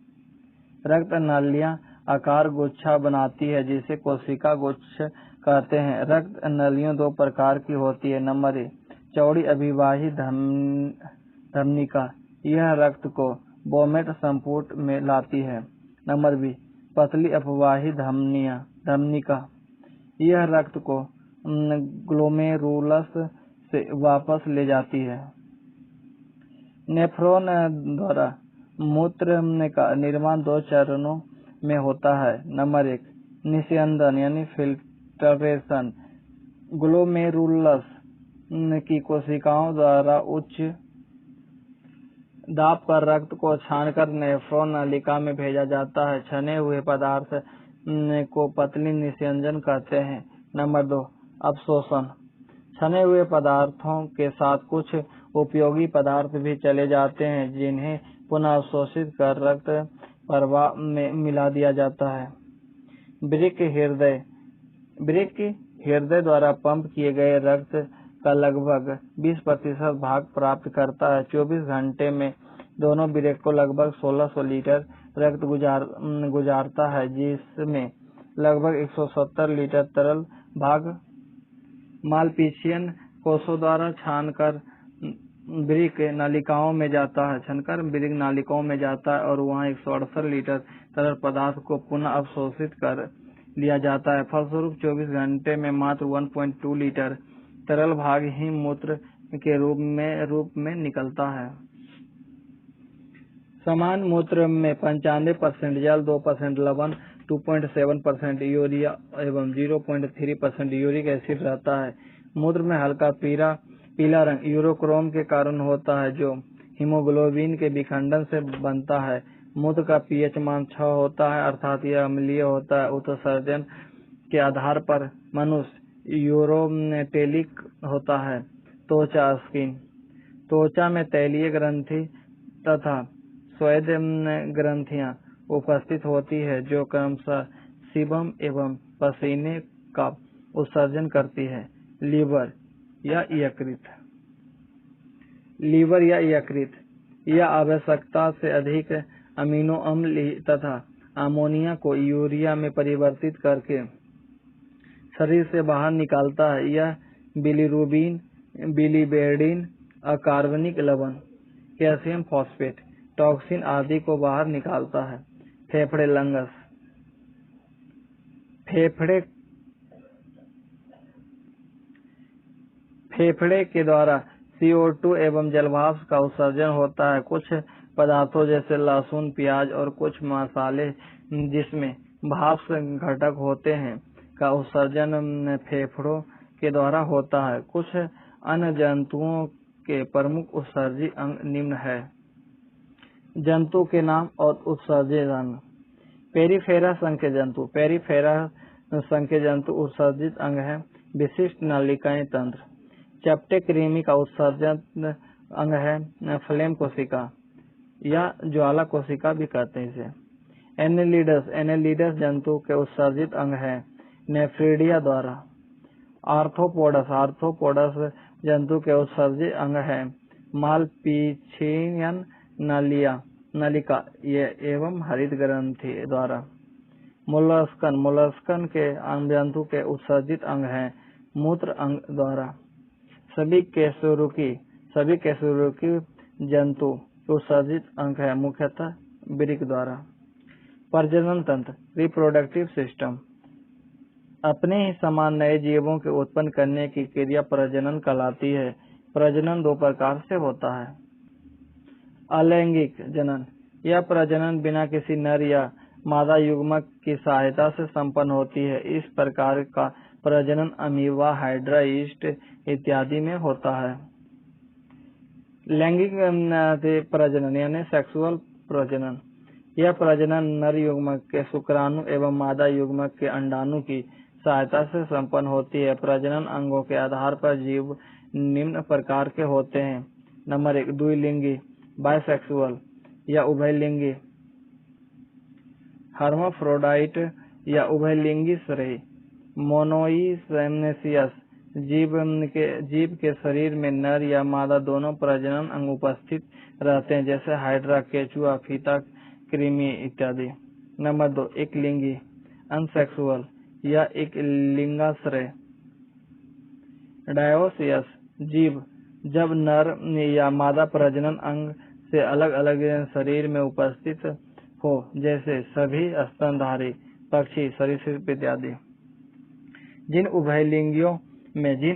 रक्त नालियां आकार गुच्छा बनाती है जिसे कोशिका गुच्छ कहते हैं। रक्त नलियां 2 प्रकार की होती है। नंबर 1 चौड़ी अभिवाही धमनिका, यह रक्त को बोमेट संपुट में लाती है। नंबर 2 पतली अपवाही धमनिका, यह रक्त को ग्लोमेरुलस से वापस ले जाती है। नेफ्रॉन द्वारा मूत्र का निर्माण 2 चरणों में होता है। नंबर 1 निस्यंदन यानी फिल्ट्रेशन, ग्लोमेरुलस की कोशिकाओं द्वारा उच्च दाब पर रक्त को छानकर नेफ्रॉन नलिका में भेजा जाता है। छने हुए पदार्थ को पतली निस्यंदन कहते हैं। नंबर 2 अवशोषण, छने हुए पदार्थों के साथ कुछ उपयोगी पदार्थ भी चले जाते हैं जिन्हें पुनः अवशोषित कर रक्त प्रवाह में मिला दिया जाता है। वृक्क हृदय द्वारा पंप किए गए रक्त का लगभग 20% भाग प्राप्त करता है। 24 घंटे में दोनों वृक्कों लगभग 1600 लीटर रक्त गुजारता है, जिसमें लगभग 170 लीटर तरल भाग मांसपेशियन कोषों द्वारा छानकर वृक्क नालिकाओं में जाता है और वहां 168 लीटर तरल पदार्थ को पुनः अवशोषित कर लिया जाता है। फलस्वरूप 24 घंटे में मात्र 1.2 लीटर तरल भाग ही मूत्र के रूप में निकलता है। सामान्य मूत्र में 95% जल, 2% लवण, 2.7% यूरिया एवं 0.3% यूरिक एसिड रहता है। मूत्र में हल्का पीला रंग यूरोक्रोम के कारण होता है, जो हीमोग्लोबिन के विखंडन से बनता है। मूत्र का पीएच मान 6 होता है, अर्थात यह अम्लीय होता है। उत्सर्जन के आधार पर मनुष्य यूरोटेलिक होता है। त्वचा स्किन, त्वचा में तैलीय ग्रंथि तथा स्वेद ग्रंथियां उपस्थित होती है, जो क्रमशः सीबम एवं पसीने का उत्सर्जन करती है। लीवर या यकृत यह आवश्यकता से अधिक अमीनो अम्ल तथा अमोनिया को यूरिया में परिवर्तित करके शरीर से बाहर निकालता है। यह बिलीरुबिन, बिलीबेरिन, अकार्बनिक लवण, कैल्शियम फॉस्फेट, टॉक्सिन आदि को बाहर निकालता है। फेफड़े लंग्स, फेफड़े के द्वारा CO2 एवं जलवाष्प का उत्सर्जन होता है। कुछ पदार्थों जैसे लहसुन, प्याज और कुछ मसाले जिसमें भाप घटक होते हैं का उत्सर्जन फेफड़ों के द्वारा होता है। कुछ अन्य जंतुओं के प्रमुख उत्सर्जी अंग निम्न है। जंतु के नाम और उत्सर्जित अंग। पेरिफेरा संख्य जंतु उत्सर्जित अंग है। विशिष्ट नलिकाएं तंत्र। चपटे कृमि का उत्सर्जन अंग है फ्लेम कोशिका या ज्वाला कोशिका भी कहते हैं इसे। एनेलिडस जंतु के उत्सर्जित अंग है नेफ्रिडिया द्वारा। आर्थ्रोपोडस जंतु के उत्सर्जित अंग है मालपीछियन नलिका एवं हरित ग्रंथि द्वारा। मोलस्कन के जंतु के उत्सर्जित अंग है मूत्र अंग द्वारा। सभी कशेरुकी जंतु उत्सर्जित अंग है मुख्यतः वृक्क द्वारा। प्रजनन तंत्र, रिप्रोडक्टिव सिस्टम। अपने ही समान नए जीवों के उत्पन्न करने की क्रिया प्रजनन कहलाती है। प्रजनन 2 प्रकार से होता है। अलैंगिक जनन, यह प्रजनन बिना किसी नर या मादा युग्मक की सहायता से संपन्न होती है। इस प्रकार का प्रजनन अमीबा, हाइड्रा, यीस्ट इत्यादि में होता है। लैंगिक प्रजनन यानी सेक्सुअल प्रजनन, यह प्रजनन नर युग्मक के शुक्राणु एवं मादा युग्मक के अंडाणु की सहायता से संपन्न होती है। प्रजनन अंगों के आधार पर जीव निम्न प्रकार के होते हैं। नंबर 1, द्विलिंगी बाइसेक्सुअल या उभयलिंगी। हर्माफ्रोडाइट या उभयलिंगी श्रेणी। मोनोइसेनेसियस जीव के शरीर में नर या मादा दोनों प्रजनन अंग उपस्थित रहते हैं, जैसे हाइड्रा, केचुआ, फीता कृमि इत्यादि। नंबर 2, एकलिंगी अनसेक्सुअल या एक लिंगाश्रय। डायोसियस जीव जब नर या मादा प्रजनन अंग से अलग अलग शरीर में उपस्थित हो, जैसे सभी स्तनधारी पक्षी, सरीसृप इत्यादि। जिन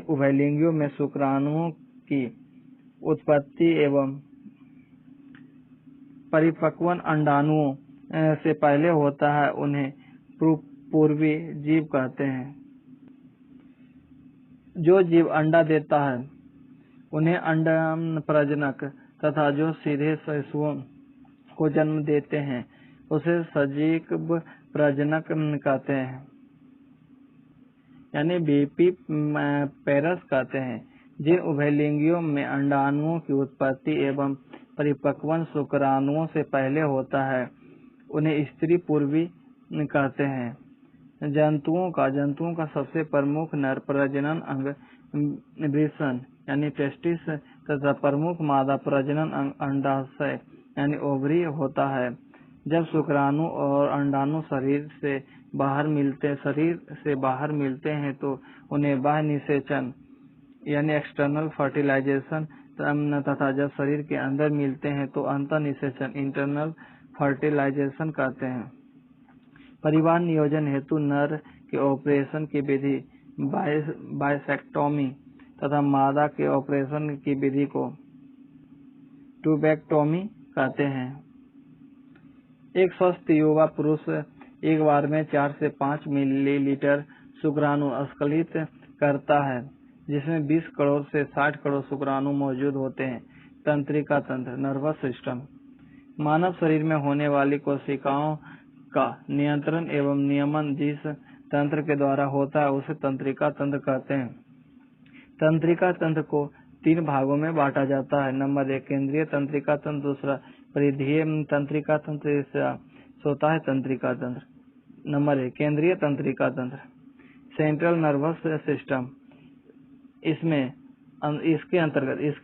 उभयलिंगियों में शुक्राणुओं की उत्पत्ति एवं परिपक्वन अंडाणुओं से पहले होता है, उन्हें पूर्वी जीव कहते हैं। जो जीव अंडा देता है उन्हें अंड प्रजनक तथा जो सीधे शिशुओं को जन्म देते हैं उसे सजीव प्रजनक कहते हैं। यानी बीपी पेरस कहते हैं। जिन उभयलिंगियों में अंडाणुओं की उत्पत्ति एवं परिपक्वन शुक्राणुओं से पहले होता है उन्हें स्त्री पूर्वी कहते हैं। जंतुओं का सबसे प्रमुख नर प्रजनन अंग वृषण यानी टेस्टिस तथा प्रमुख मादा प्रजनन अंग अंडाशय यानी ओवरी होता है। जब शुक्राणु और अंडाणु शरीर से बाहर मिलते हैं तो उन्हें बाह्य निषेचन यानी एक्सटर्नल फर्टिलाइजेशन तथा जब शरीर के अंदर मिलते हैं तो अंतर निषेचन इंटरनल फर्टिलाइजेशन कहते हैं। परिवार नियोजन हेतु नर के ऑपरेशन की विधि बाइसेक्टोमी तथा मादा के ऑपरेशन की विधि को ट्यूबेक्टोमी कहते हैं। एक स्वस्थ युवा पुरुष एक बार में 4 से 5 मिलीलीटर शुक्राणु स्खलित करता है, जिसमें 20 करोड़ से 60 करोड़ शुक्राणु मौजूद होते हैं। तंत्रिका तंत्र नर्वस सिस्टम मानव शरीर में होने वाली कोशिकाओं का नियंत्रण एवं नियमन जिस तंत्र के द्वारा होता है उसे तंत्रिका तंत्र कहते हैं। तंत्रिका तंत्र को 3 भागों में बांटा जाता है। नंबर 1 केंद्रीय तंत्रिका तंत्र, दूसरा परिधीय तंत्रिका तंत्र, तीसरा स्वतः तंत्रिका तंत्र। नंबर 1 केंद्रीय तंत्रिका तंत्र सेंट्रल नर्वस सिस्टम। इसके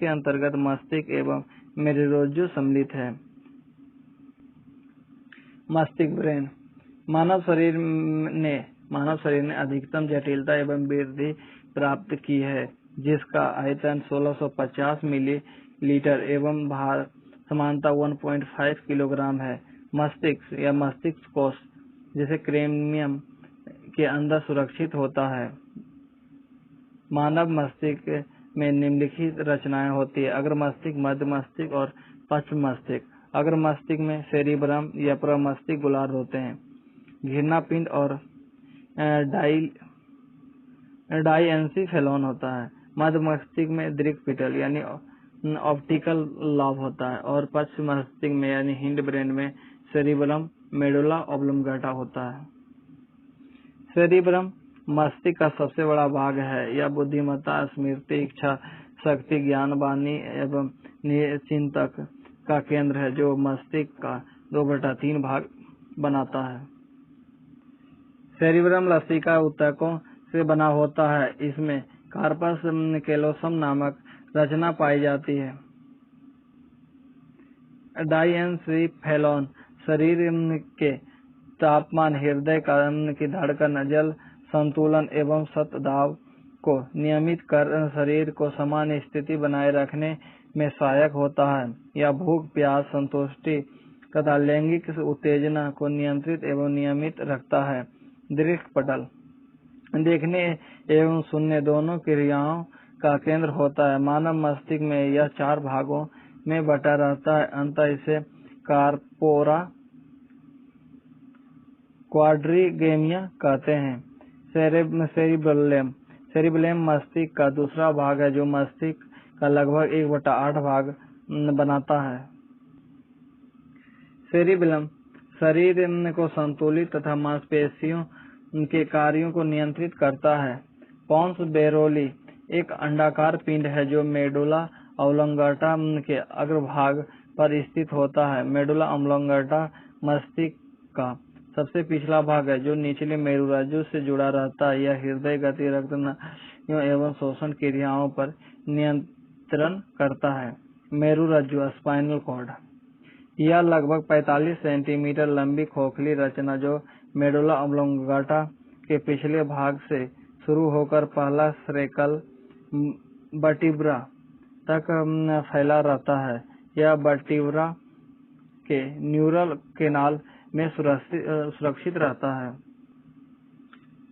अंतर्गत मस्तिष्क एवं मेरुरज्जु सम्मिलित है। मस्तिष्क ब्रेन मानव शरीर ने अधिकतम जटिलता एवं वृद्धि प्राप्त की है, जिसका आयतन 1650 मिलीलीटर एवं भार समानता 1.5 किलोग्राम है। मस्तिष्क या मस्तिष्क कोश जिसे क्रेनियम के अंदर सुरक्षित होता है। मानव मस्तिष्क में निम्नलिखित रचनाएं होती है: अग्र मस्तिष्क, मध्य मस्तिष्क और पश्च मस्तिष्क। अग्र मस्तिष्क में सेरिब्रम या प्रमस्तिष्क गोलार्ध होते हैं। घिरना पिंड और डाइएन्सेफेलॉन होता है। मध्य मस्तिष्क में दृक्पटल यानी ऑप्टिकल लॉब होता है और पश्च मस्तिष्क में यानी हिंड ब्रेन में सेरिबेलम मेडुला ऑब्लोंगेटा होता है। सेरिब्रम मस्तिष्क का सबसे बड़ा भाग है। यह बुद्धिमत्ता, स्मृति, इच्छा शक्ति, ज्ञान, वाणी एवं चिंतक का केंद्र है, जो मस्तिष्क का 2/3 भाग बनाता है। सेरिब्रम लसीका ऊतकों से बना होता है। इसमें कार्पस कैलोसम नामक रचना पाई जाती है। डाइएन्सेफेलॉन शरीर के तापमान, हृदय की धड़कन, जल संतुलन एवं शतदाब को नियमित कर शरीर को सामान्य स्थिति बनाए रखने में सहायक होता है। यह भूख, प्यास, संतुष्टि तथा लैंगिक उत्तेजना को नियंत्रित एवं नियमित रखता है। दृक्पटल देखने एवं सुनने दोनों क्रियाओं का केंद्र होता है। मानव मस्तिष्क में यह 4 भागों में बटा रहता है, अतः इसे कार्पोरा क्वाड्रिगेमिया कहते हैं। सेरिबेलम मस्तिष्क का दूसरा भाग है, जो मस्तिष्क का लगभग 1/8 भाग बनाता है। सेरिबेलम शरीर को संतुलित तथा मांसपेशियों के कार्यों को नियंत्रित करता है। पोन्स बेरोली एक अंडाकार पिंड है जो मेडुला ऑब्लोंगेटा के अग्रभाग पर स्थित होता है। मेडुला ऑब्लोंगेटा मस्तिष्क का सबसे पिछला भाग है, जो निचले मेरुरज्जु से जुड़ा रहता है। यह हृदय गति, रक्त नालियों एवं श्वसन क्रियाओं पर नियंत्रण करता है। मेरुरज्जु स्पाइनल कॉर्ड यह लगभग 45 सेंटीमीटर लंबी खोखली रचना जो मेडुला ऑब्लोंगेटा के पिछले भाग से शुरू होकर पहला सेरेकल वर्टिब्रा तक फैला रहता है। यह वर्टिब्रा के न्यूरल कैनाल में सुरक्षित रहता है।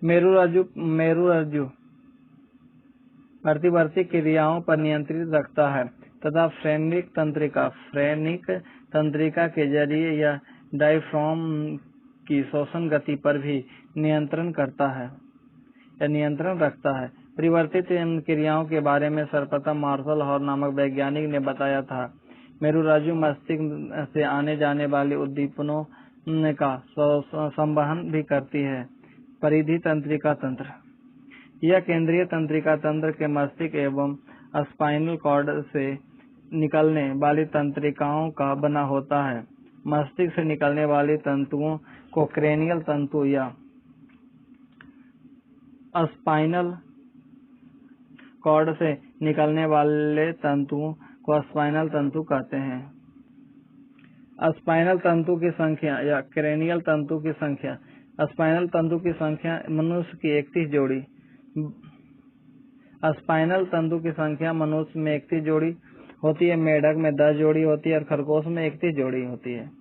मेरुरज्जु प्रतिवर्ती क्रियाओं पर नियंत्रित रखता है तथा फ्रेनिक तंत्रिका के जरिए यह डायफ्राम की श्वसन गति पर भी नियंत्रण रखता है। परिवर्तित क्रियाओं के बारे में सर्वप्रथम मार्शल हॉर्न नामक वैज्ञानिक ने बताया था। मेरुरज्जु मस्तिष्क से आने जाने वाले उद्दीपनों का संवहन भी करती है। परिधि तंत्रिका तंत्र यह केंद्रीय तंत्रिका तंत्र के मस्तिष्क एवं स्पाइनल कॉर्ड से निकलने वाली तंत्रिकाओं का बना होता है। मस्तिष्क से निकलने वाली तंतुओं को क्रेनियल तंतु या स्पाइनल कॉर्ड से निकलने वाले तंतुओं को स्पाइनल तंतु कहते हैं। स्पाइनल तंतु की संख्या या क्रेनियल तंतु की संख्या। स्पाइनल तंतु की संख्या मनुष्य की 31 जोड़ी। स्पाइनल तंतु की संख्या मनुष्य में 31 जोड़ी होती है, मेढक में 10 जोड़ी होती है और खरगोश में 31 जोड़ी होती है।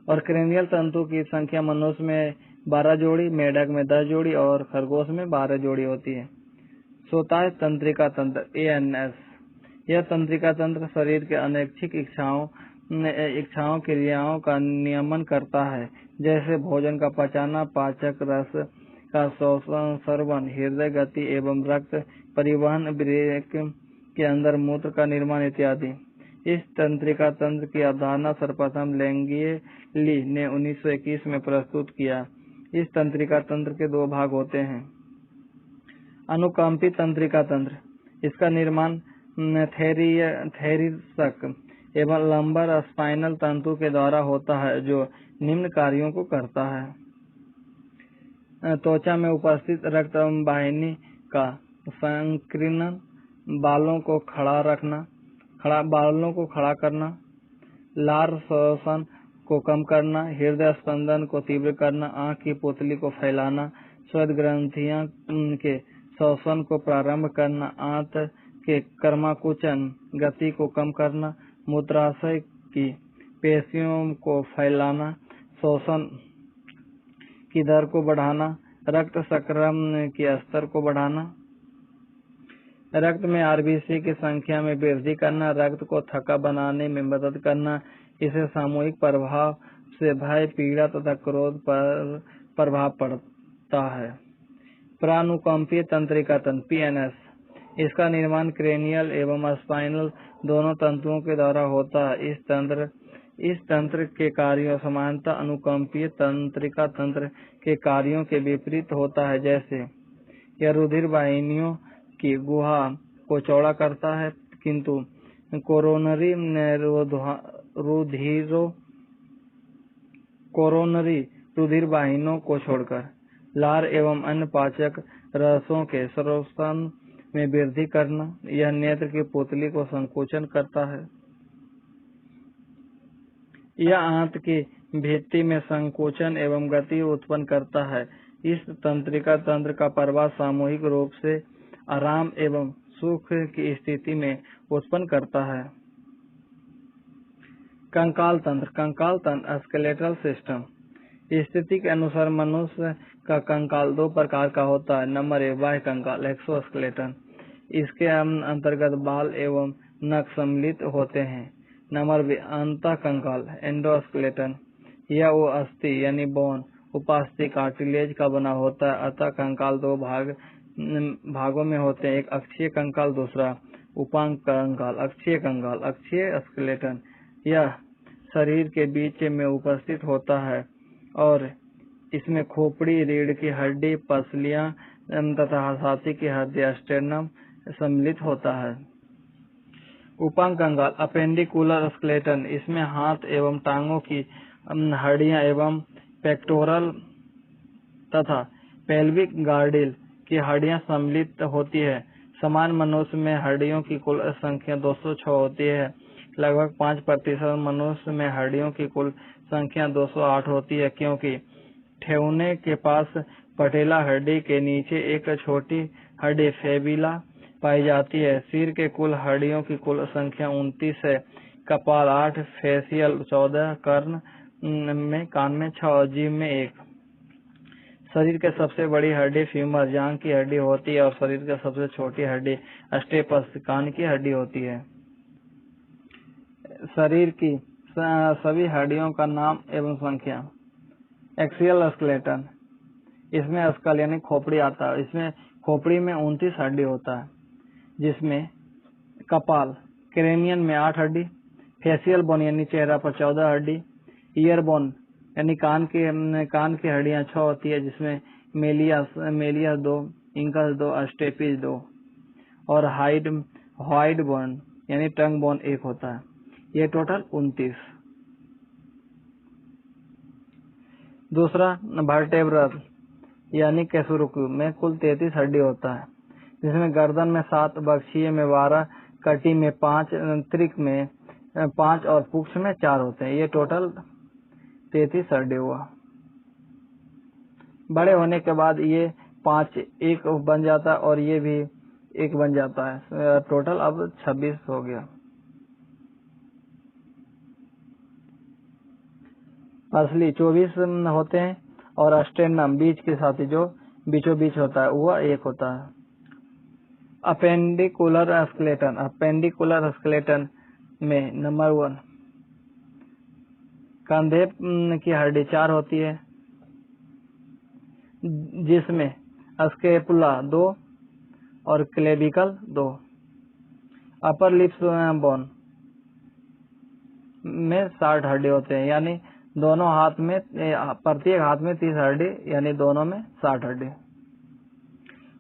और क्रेनियल तंतु की संख्या मनुष्य में 12 जोड़ी, मेढक में 10 जोड़ी और खरगोश में 12 जोड़ी होती है। स्वतः तंत्रिका तंत्र ANS। यह तंत्रिका तंत्र शरीर के अनैच्छिक इच्छाओं क्रियाओं का नियमन करता है, जैसे भोजन का पचाना, पाचक रस का शोषण, श्रवण, हृदय गति एवं रक्त परिवहन, वृक्क के अंदर मूत्र का निर्माण इत्यादि। इस तंत्रिका तंत्र की अवधारणा सर्वप्रथम लैंगियली ने 1921 में प्रस्तुत किया। इस तंत्रिका तंत्र के 2 भाग होते हैं। अनुकंपी तंत्रिका तंत्र। इसका निर्माण थैरिसक एवं लंबर स्पाइनल तंतु के द्वारा होता है, जो निम्न कार्यों को करता है। त्वचा में उपस्थित रक्त वाहिनी का संकीर्णन, बालों को खड़ा करना, लार श्वसन को कम करना, हृदय स्पंदन को तीव्र करना, आँख की पुतली को फैलाना, श्वेत ग्रंथियां के श्वसन को प्रारंभ करना, आंत के कर्माकुचन गति को कम करना, मूत्राशय की पेशियों को फैलाना, श्वसन की दर को बढ़ाना, रक्त शर्करा के स्तर को बढ़ाना, रक्त में RBC की संख्या में वृद्धि करना, रक्त को थक्का बनाने में मदद करना। इसे सामूहिक प्रभाव से भय, पीड़ा तथा क्रोध पर प्रभाव पड़ता है। प्रानुकंपीय तंत्रिका तंत्र PNS। इसका निर्माण क्रेनियल एवं स्पाइनल दोनों तंतुओं के द्वारा होता है। इस तंत्र के कार्यों समानता अनुकंपीय तंत्रिका तंत्र के कार्यों के विपरीत होता है, जैसे यह रुधिर वाहिनियों की गुहा को चौड़ा करता है, किंतु कोरोनरी रुधिर वाहिनियों को छोड़कर लार एवं अन्य पाचक रसों के श्वसन में वृद्धि करना। यह नेत्र की पुतली को संकुचन करता है। यह आंत की भित्ति में संकुचन एवं गति उत्पन्न करता है। इस तंत्रिका तंत्र का प्रभाव सामूहिक रूप से आराम एवं सुख की स्थिति में उत्पन्न करता है। कंकाल तंत्र स्केलेटल सिस्टम। स्थिति के अनुसार मनुष्य का कंकाल 2 प्रकार का होता है। नंबर 1 बाह्य कंकाल एक्सोस्केलेटन। इसके अंतर्गत बाल एवं नख सम्मिलित होते हैं। नंबर 2 अंतः कंकाल एंडोस्केलेटन। यह वो अस्थि यानी बोन उपास्थि कार्टिलेज का बना होता है। अतः कंकाल 2 भागों में होते हैं, एक अक्षीय कंकाल, दूसरा उपांग कंकाल। अक्षीय कंकाल अक्षीय स्केलेटन यह शरीर के बीच में उपस्थित होता है और इसमें खोपड़ी, रीढ़ की हड्डी, पसलियां तथा छाती की हड्डी स्टेर्नम सम्मिलित होता है। उपांग कंकाल अपेंडिकुलर स्केलेटन। इसमें हाथ एवं टांगों की हड्डियां एवं पेक्टोरल तथा पेल्विक गार्डिल की हड्डियां सम्मिलित होती है। समान मनुष्य में हड्डियों की कुल संख्या 206 होती है। लगभग 5% मनुष्य में हड्डियों की कुल संख्या 208 होती है, क्योंकि ठेहुने के पास पटेला हड्डी के नीचे एक छोटी हड्डी फेबिला पाई जाती है। सिर के कुल हड्डियों की कुल संख्या 29 है। कपाल 8, फेसियल 14, कान में 6 और जीभ में 1। शरीर के सबसे बड़ी हड्डी फीमर जांघ की हड्डी होती है और शरीर की सबसे छोटी हड्डी स्टेपस कान की हड्डी होती है। शरीर की सभी हड्डियों का नाम एवं संख्या। Axial skeleton. इसमें स्कल यानी खोपड़ी आता है। इसमें खोपड़ी में 29 हड्डी होता है, जिसमें कपाल क्रेनियन में 8 हड्डी, फेसियल बोन यानी चेहरा पर 14 हड्डी, ईयर बोन यानी कान की हड्डियां 6 होती है, जिसमें मेलियस 2, इंकस 2, स्टेपिस 2 और हाइड बोन यानी टंग बोन 1 होता है। ये टोटल 29। दूसरा, वर्टेब्रल यानी कैसुरुकु में कुल 33 हड्डी होता है, जिसमें गर्दन में 7, बक्षीय में 12, कटी में 5, त्रिक में 5 और पुक्ष में 4 होते हैं। ये टोटल 33 हड्डी हुआ। बड़े होने के बाद ये 5 एक बन जाता है और ये भी 1 बन जाता है। टोटल अब 26 हो गया। असली 24 होते हैं और स्टेनम बीच के साथ जो बीचों बीच होता है वह 1 होता है। अपेंडिकुलर स्केलेटन में नंबर 1 कंधे की हड्डी 4 होती है, जिसमें स्केपुला 2 और क्लेविकल 2। अपर लिप्स बोन में 60 हड्डी होते हैं, यानी दोनों हाथ में प्रत्येक हाथ में 30 हड्डी, यानी दोनों में 60 हड्डी।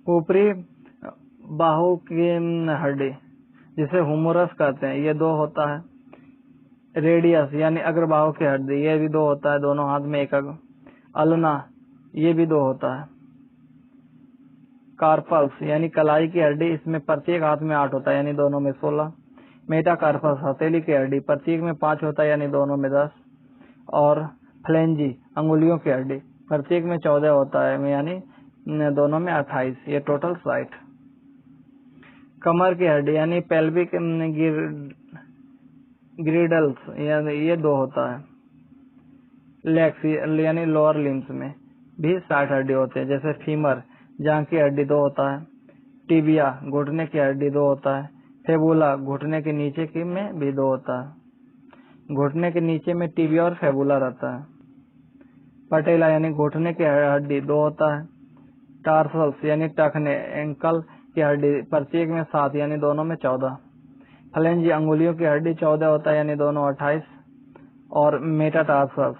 ऊपरी बाहु की हड्डी जिसे हुमरस कहते हैं ये 2 होता है। रेडियस यानी अग्रबाहु की हड्डी ये भी 2 होता है, दोनों हाथ में 1। अल्ना ये भी 2 होता है। कार्पल्स यानी कलाई की हड्डी, इसमें प्रत्येक हाथ में 8 होता है, यानी दोनों में 16। मेटाकार्पस हथेली की हड्डी प्रत्येक में 5 होता है, यानी दोनों में 10। और फ्लेंजी अंगुलियों की हड्डी प्रत्येक में 14 होता है, यानी दोनों में 28। ये टोटल 60। कमर की हड्डी यानी पेल्विक ग्रिडल्स ये 2 होता है। लेग्स यानी लोअर लिम्स में भी 60 हड्डी होते हैं, जैसे फीमर जांघ की हड्डी 2 होता है। टिबिया घुटने की हड्डी 2 होता है। फेबुला घुटने के नीचे की में भी 2 होता है। घुटने के नीचे में टिबिया और फेबुला रहता है। पटेला यानी घुटने की हड्डी 2 होता है। टार्सल्स यानी टखने एंकल की हड्डी प्रत्येक में 7, यानी दोनों में 14। फ्लेंजी अंगुलियों की हड्डी 14 होता है, यानी दोनों 28। और मेटाटार्सल्स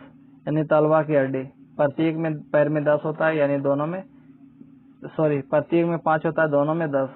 यानी तलवा की हड्डी प्रत्येक में पैर में 10 होता है, यानी दोनों में प्रत्येक में 5 होता है, दोनों में 10।